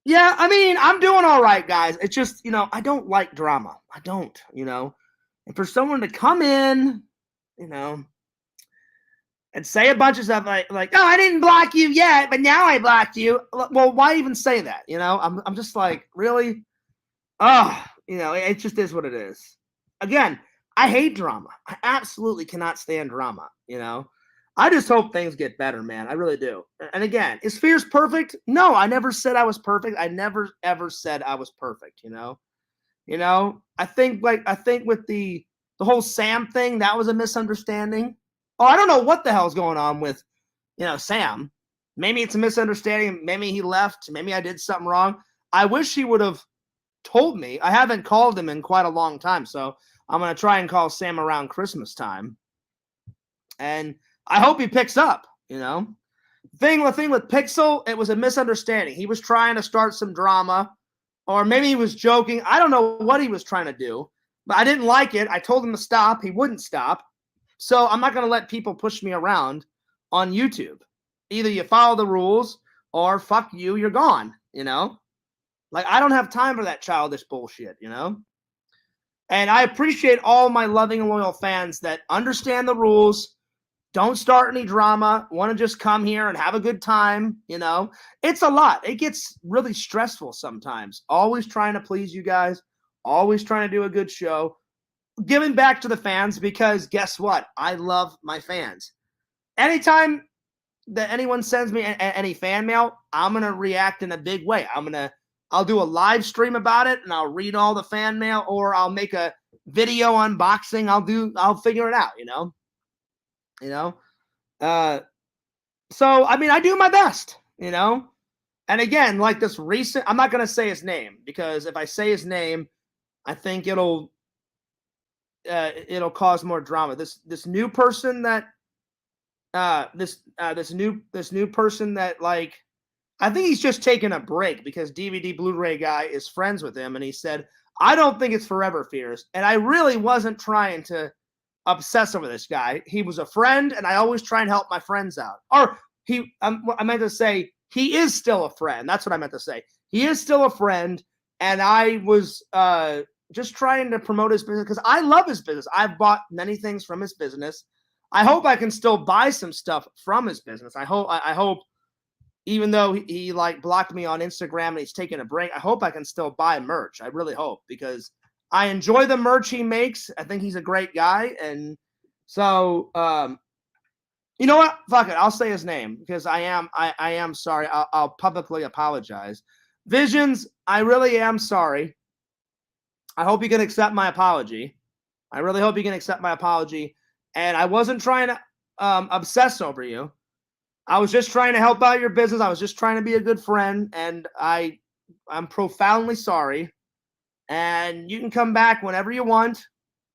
Yeah, I mean, I'm doing all right, guys. It's just, you know, I don't like drama. I don't, you know. And for someone to come in, you know, and say a bunch of stuff like, oh, I didn't block you yet, but now I blocked you. Well, why even say that? You know, I'm just like, really? Oh, you know, it just is what it is. Again, I hate drama. I absolutely cannot stand drama, you know. I just hope things get better, man. I really do. And again, is Fierce perfect? No, I never said I was perfect. I never, ever said I was perfect, you know. You know, I think with the whole Sam thing, that was a misunderstanding. Oh, I don't know what the hell's going on with, you know, Sam. Maybe it's a misunderstanding. Maybe he left. Maybe I did something wrong. I wish he would have told me. I haven't called him in quite a long time, so I'm going to try and call Sam around Christmas time. And I hope he picks up, you know. The thing with Pixel, it was a misunderstanding. He was trying to start some drama, or maybe he was joking. I don't know what he was trying to do, but I didn't like it. I told him to stop. He wouldn't stop. So I'm not going to let people push me around on YouTube. Either you follow the rules or fuck you, you're gone, you know? Like, I don't have time for that childish bullshit, you know? And I appreciate all my loving and loyal fans that understand the rules, don't start any drama, want to just come here and have a good time, you know? It's a lot. It gets really stressful sometimes. Always trying to please you guys, always trying to do a good show. Giving back to the fans, because guess what? I love my fans. Anytime that anyone sends me any fan mail, I'm going to react in a big way. I'll do a live stream about it and I'll read all the fan mail, or I'll make a video unboxing. I'll figure it out, you know? So, I mean, I do my best, you know? And again, like this recent, I'm not going to say his name, because if I say his name, I think it'll cause more drama. This new person that this new person that, like, I think he's just taking a break because DVD Blu-ray guy is friends with him, and he said, I don't think it's forever, Fears. And I really wasn't trying to obsess over this guy. He was a friend, and I always try and help my friends out. Or I meant to say he is still a friend. That's what I meant to say. He is still a friend, and I was just trying to promote his business because I love his business. I've bought many things from his business. I hope I can still buy some stuff from his business. I hope, even though he like blocked me on Instagram and he's taking a break, I hope I can still buy merch. I really hope, because I enjoy the merch he makes. I think he's a great guy. And so, you know what? Fuck it. I'll say his name because I am sorry. I'll publicly apologize. Visions, I really am sorry. I hope you can accept my apology. I really hope you can accept my apology. And I wasn't trying to obsess over you. I was just trying to help out your business. I was just trying to be a good friend, and I'm profoundly sorry. And you can come back whenever you want.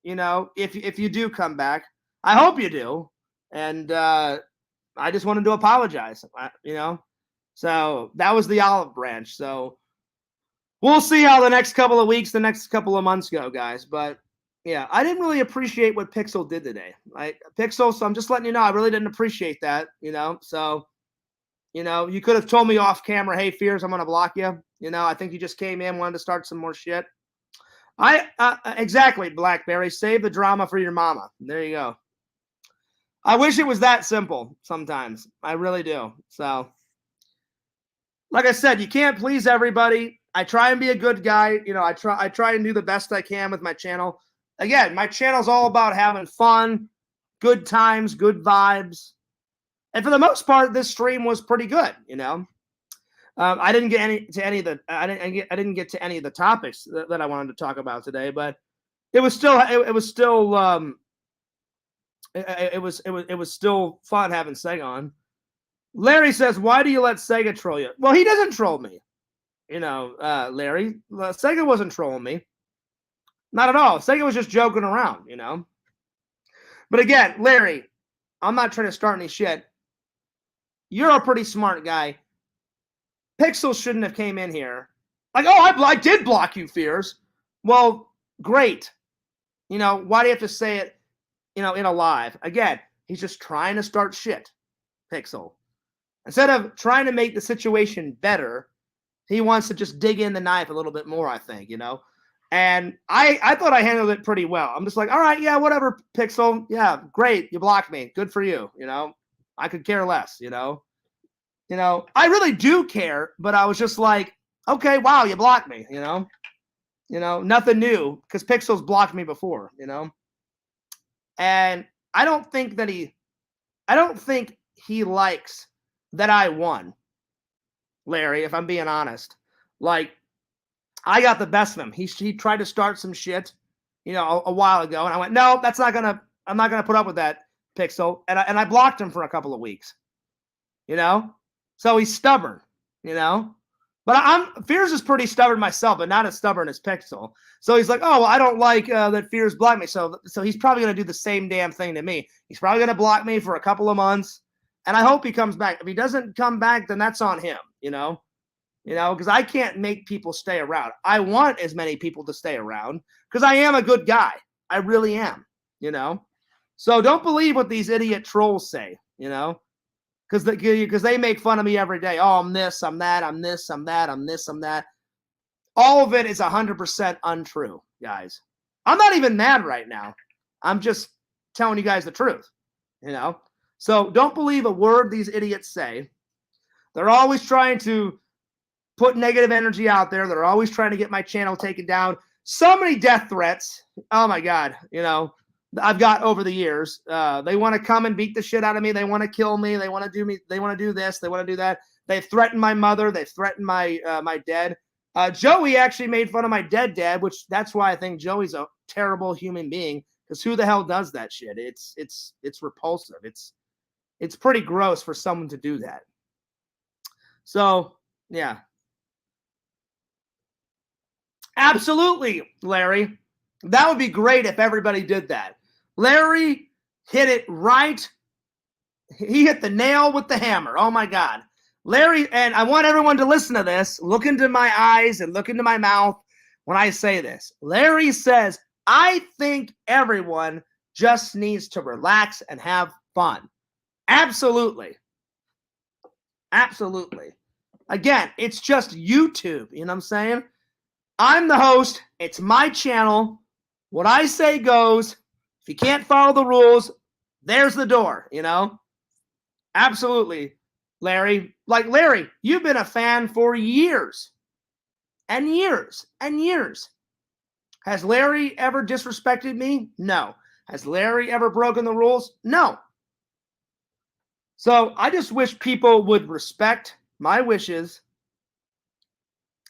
You know, if you do come back, I hope you do. And I just wanted to apologize. You know, so that was the olive branch. So we'll see how the next couple of weeks, the next couple of months go, guys. But yeah, I didn't really appreciate what Pixel did today. Pixel, so I'm just letting you know, I really didn't appreciate that, you know. So, you know, you could have told me off camera, hey, Fears, I'm going to block you. You know, I think you just came in, wanted to start some more shit. Exactly, Blackberry. Save the drama for your mama. There you go. I wish it was that simple sometimes. I really do. So, like I said, you can't please everybody. I try and be a good guy. You know, I try and do the best I can with my channel. Again, my channel's all about having fun, good times, good vibes. And for the most part, this stream was pretty good, you know. I didn't get to any of the topics that I wanted to talk about today, but it was still fun having Sega on. Larry says, "Why do you let Sega troll you?" Well, he doesn't troll me, you know, Larry. Sega wasn't trolling me, not at all. Sega was just joking around, you know. But again, Larry, I'm not trying to start any shit. You're a pretty smart guy. Pixel shouldn't have came in here like, oh, I did block you, Fears. Well, great. You know, why do you have to say it, you know, in a live? Again, he's just trying to start shit, Pixel. Instead of trying to make the situation better, he wants to just dig in the knife a little bit more, I think, you know. And I thought I handled it pretty well. I'm just like, all right, yeah, whatever, Pixel. Yeah, great. You blocked me. Good for you, you know. I could care less, you know. You know, I really do care, but I was just like, okay, wow, you blocked me, you know. You know, nothing new, because Pixel's blocked me before, you know. And I don't think he likes that I won, Larry, if I'm being honest. Like, I got the best of him. He tried to start some shit, you know, a while ago, and I went, no, I'm not gonna put up with that, Pixel. And I blocked him for a couple of weeks, you know. So he's stubborn, you know. But Fears is pretty stubborn myself, but not as stubborn as Pixel. So he's like, oh, well, I don't like that Fears blocked me. So he's probably going to do the same damn thing to me. He's probably going to block me for a couple of months. And I hope he comes back. If he doesn't come back, then that's on him, you know. You know, because I can't make people stay around. I want as many people to stay around because I am a good guy. I really am, you know. So don't believe what these idiot trolls say, you know. Because they make fun of me every day. Oh, I'm this, I'm that, I'm this, I'm that, I'm this, I'm that. All of it is 100% untrue, guys. I'm not even mad right now. I'm just telling you guys the truth, you know. So don't believe a word these idiots say. They're always trying to put negative energy out there. They're always trying to get my channel taken down. So many death threats. Oh, my God, you know. I've got over the years. They want to come and beat the shit out of me. They want to kill me. They want to do me. They want to do this. They want to do that. They've threatened my mother. They've threatened my my dad. Joey actually made fun of my dead dad, which that's why I think Joey's a terrible human being. Because who the hell does that shit? It's repulsive. It's pretty gross for someone to do that. So yeah, absolutely, Larry. That would be great if everybody did that. Larry hit it right. He hit the nail with the hammer. Oh, my God. Larry, and I want everyone to listen to this. Look into my eyes and look into my mouth when I say this. Larry says, I think everyone just needs to relax and have fun. Absolutely. Absolutely. Again, it's just YouTube. You know what I'm saying? I'm the host. It's my channel. What I say goes. If you can't follow the rules, there's the door, you know? Absolutely, Larry. Like, Larry, you've been a fan for years and years and years. Has Larry ever disrespected me? No. Has Larry ever broken the rules? No. So I just wish people would respect my wishes,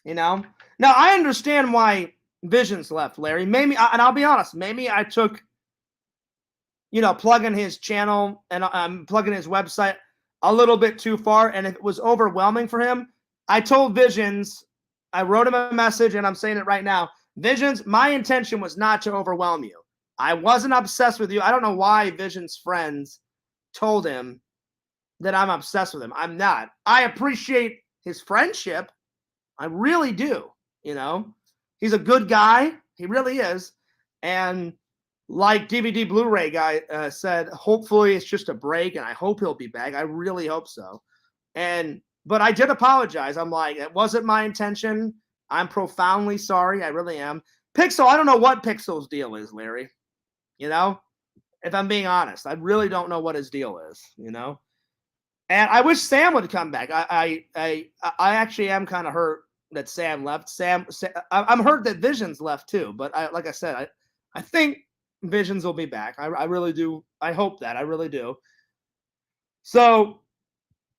you know? Now, I understand why Visions left, Larry. Maybe, and I'll be honest, maybe I took, you know, plugging his channel and plugging his website. a little bit too far. And if it was overwhelming for him, I told Visions, I wrote him a message, and I'm saying it right now. Visions, my intention was not to overwhelm you. I wasn't obsessed with you. I don't know why Visions' friends told him that I'm obsessed with him. I'm not. I appreciate his friendship. I really do. You know, he's a good guy. He really is. And like DVD Blu-ray guy said, hopefully it's just a break, and I hope he'll be back. I really hope so. But I did apologize. I'm like, it wasn't my intention. I'm profoundly sorry. I really am. Pixel, I don't know what Pixel's deal is, Larry. You know, if I'm being honest, I really don't know what his deal is, you know. And I wish Sam would come back. I actually am kind of hurt that Sam left. I'm hurt that Visions left too. But like I said, I think Visions will be back. I really do. I hope that. I really do. So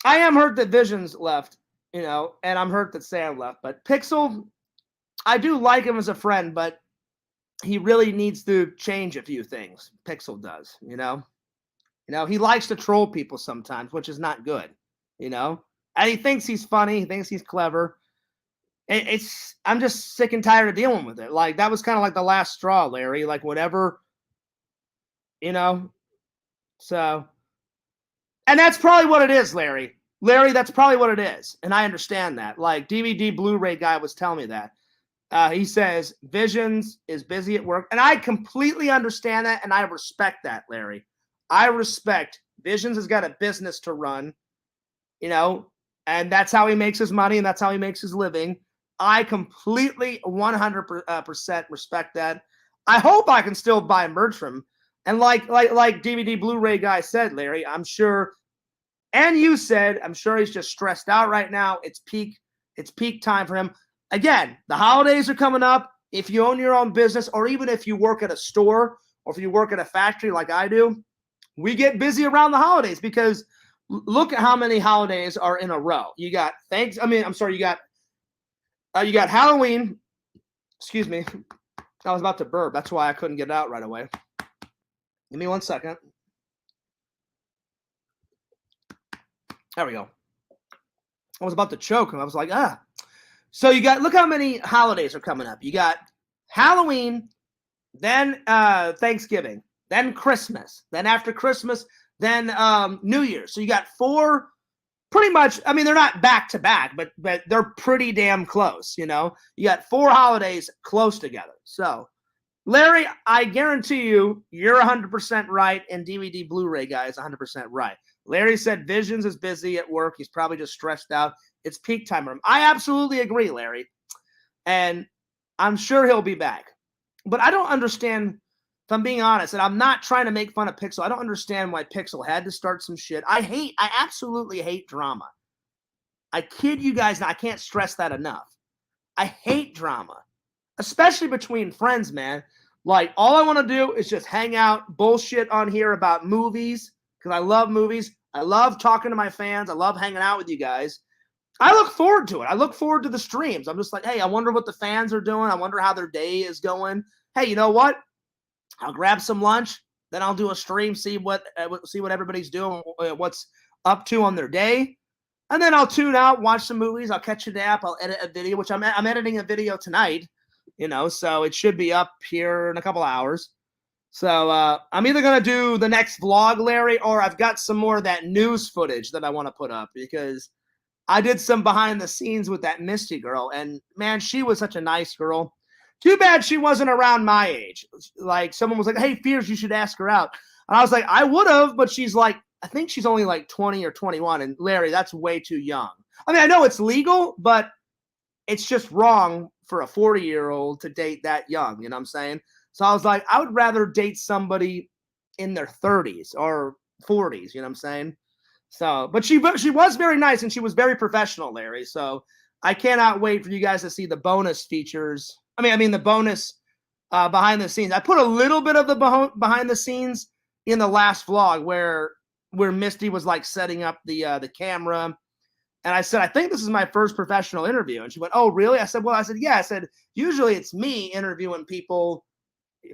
I am hurt that Visions left, you know, and I'm hurt that Sam left. But Pixel, I do like him as a friend, but he really needs to change a few things. Pixel does, you know. You know, he likes to troll people sometimes, which is not good, you know. And he thinks he's funny. He thinks he's clever. I'm just sick and tired of dealing with it. Like, that was kind of like the last straw, Larry. Like, whatever, you know. So, and that's probably what it is, Larry. Larry, that's probably what it is. And I understand that. Like, DVD Blu-ray guy was telling me that. He says, Visions is busy at work. And I completely understand that, and I respect that, Larry. I respect Visions has got a business to run, you know, and that's how he makes his money, and that's how he makes his living. I completely 100% respect that. I hope I can still buy merch from him. And like DVD Blu-ray guy said, Larry, I'm sure, and you said, I'm sure he's just stressed out right now. It's peak time for him. Again, the holidays are coming up. If you own your own business, or even if you work at a store, or if you work at a factory like I do, we get busy around the holidays because look at how many holidays are in a row. You got you got Halloween. Excuse me. I was about to burp. That's why I couldn't get it out right away. Give me 1 second. There we go. I was about to choke, and I was like, So look how many holidays are coming up. You got Halloween, then Thanksgiving, then Christmas, then after Christmas, then New Year's. So you got 4 pretty much, I mean, they're not back to back, but they're pretty damn close, you know. You got 4 holidays close together. So, Larry, I guarantee you, you're 100% right, and DVD Blu-ray guy is 100% right. Larry said Visions is busy at work. He's probably just stressed out. It's peak time for him. I absolutely agree, Larry. And I'm sure he'll be back. But I don't understand, if I'm being honest, and I'm not trying to make fun of Pixel. I don't understand why Pixel had to start some shit. I absolutely hate drama. I kid you guys, I can't stress that enough. I hate drama, especially between friends, man. Like, all I want to do is just hang out, bullshit on here about movies, because I love movies. I love talking to my fans. I love hanging out with you guys. I look forward to it. I look forward to the streams. I'm just like, hey, I wonder what the fans are doing. I wonder how their day is going. Hey, you know what? I'll grab some lunch, then I'll do a stream, see what everybody's doing, what's up to on their day, and then I'll tune out, watch some movies. I'll catch a nap. I'll edit a video, which I'm editing a video tonight, you know, so it should be up here in a couple hours. So I'm either gonna do the next vlog, Larry, or I've got some more of that news footage that I want to put up because I did some behind the scenes with that Misty girl, and man, she was such a nice girl. Too bad she wasn't around my age. Like, someone was like, hey, Fears, you should ask her out. And I was like, I would have, but she's like, I think she's only like 20 or 21. And Larry, that's way too young. I mean, I know it's legal, but it's just wrong for a 40-year-old to date that young. You know what I'm saying? So I was like, I would rather date somebody in their 30s or 40s. You know what I'm saying? So, but she was very nice, and she was very professional, Larry. So I cannot wait for you guys to see the bonus features. I mean the bonus behind the scenes. I put a little bit of the behind the scenes in the last vlog where Misty was like setting up the camera, and I said, I think this is my first professional interview, and she went, oh really? I said, yeah. I said, usually it's me interviewing people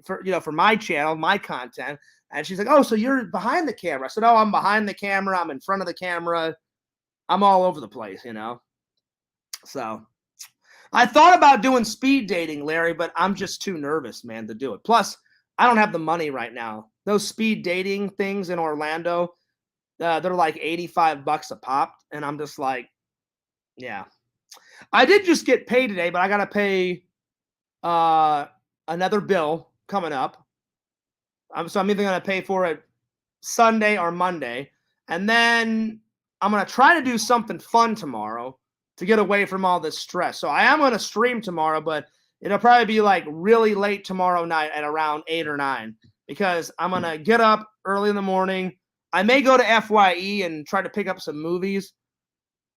for my channel, my content. And she's like, oh, so you're behind the camera. I said, oh, I'm behind the camera. I'm in front of the camera. I'm all over the place, So I thought about doing speed dating, Larry, but I'm just too nervous, man, to do it. Plus, I don't have the money right now. Those speed dating things in Orlando, they're like $85 a pop. And I'm just like, yeah. I did just get paid today, but I got to pay another bill coming up. So I'm either going to pay for it Sunday or Monday. And then I'm going to try to do something fun tomorrow to get away from all this stress. So I am going to stream tomorrow, but it'll probably be like really late tomorrow night at around 8 or 9 because I'm going to get up early in the morning. I may go to FYE and try to pick up some movies.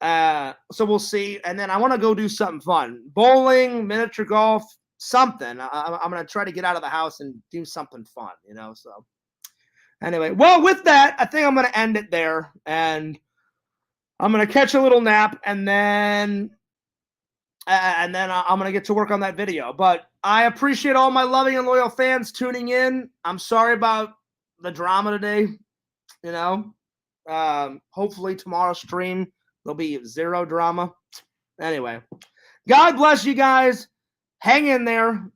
So we'll see. And then I want to go do something fun. Bowling, miniature golf, something. I'm going to try to get out of the house and do something fun, so. Anyway, well, with that, I think I'm going to end it there. And I'm going to catch a little nap, and then I'm going to get to work on that video. But I appreciate all my loving and loyal fans tuning in. I'm sorry about the drama today, hopefully tomorrow's stream, there'll be zero drama. Anyway, God bless you guys. Hang in there.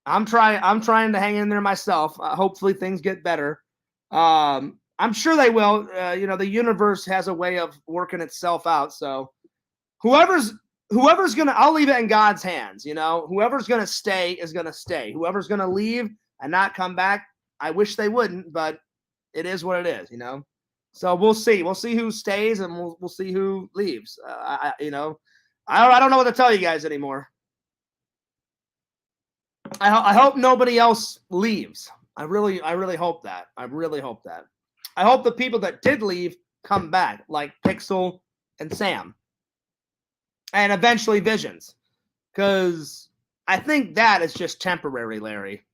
I'm trying to hang in there myself. Hopefully things get better. I'm sure they will. The universe has a way of working itself out. So whoever's gonna, I'll leave it in God's hands. Whoever's gonna stay is gonna stay. Whoever's gonna leave and not come back, I wish they wouldn't, but it is what it is. So we'll see. We'll see who stays and we'll see who leaves. I don't know what to tell you guys anymore. I hope nobody else leaves. I really hope that. I really hope that. I hope the people that did leave come back, like Pixel and Sam. And eventually Visions. Because I think that is just temporary, Larry.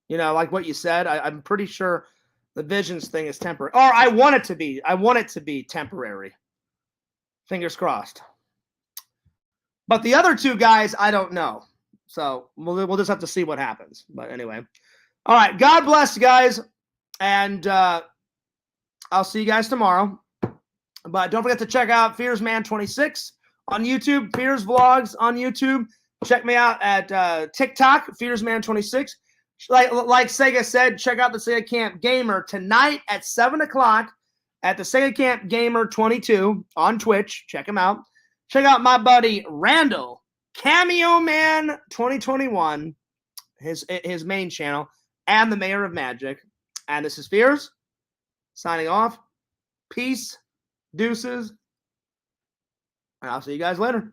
Like what you said, I'm pretty sure the Visions thing is temporary. Or I want it to be. I want it to be temporary. Fingers crossed. But the other two guys, I don't know. So we'll just have to see what happens. But anyway. All right. God bless, guys. And I'll see you guys tomorrow. But don't forget to check out FearsMan26 on YouTube, Fears Vlogs on YouTube. Check me out at TikTok, FearsMan26. Like Sega said, check out the Sega Camp Gamer tonight at 7 o'clock at the Sega Camp Gamer 22 on Twitch. Check him out. Check out my buddy Randall, Cameo Man 2021, his main channel, and the Mayor of Magic. And this is Fears, signing off. Peace, deuces, and I'll see you guys later.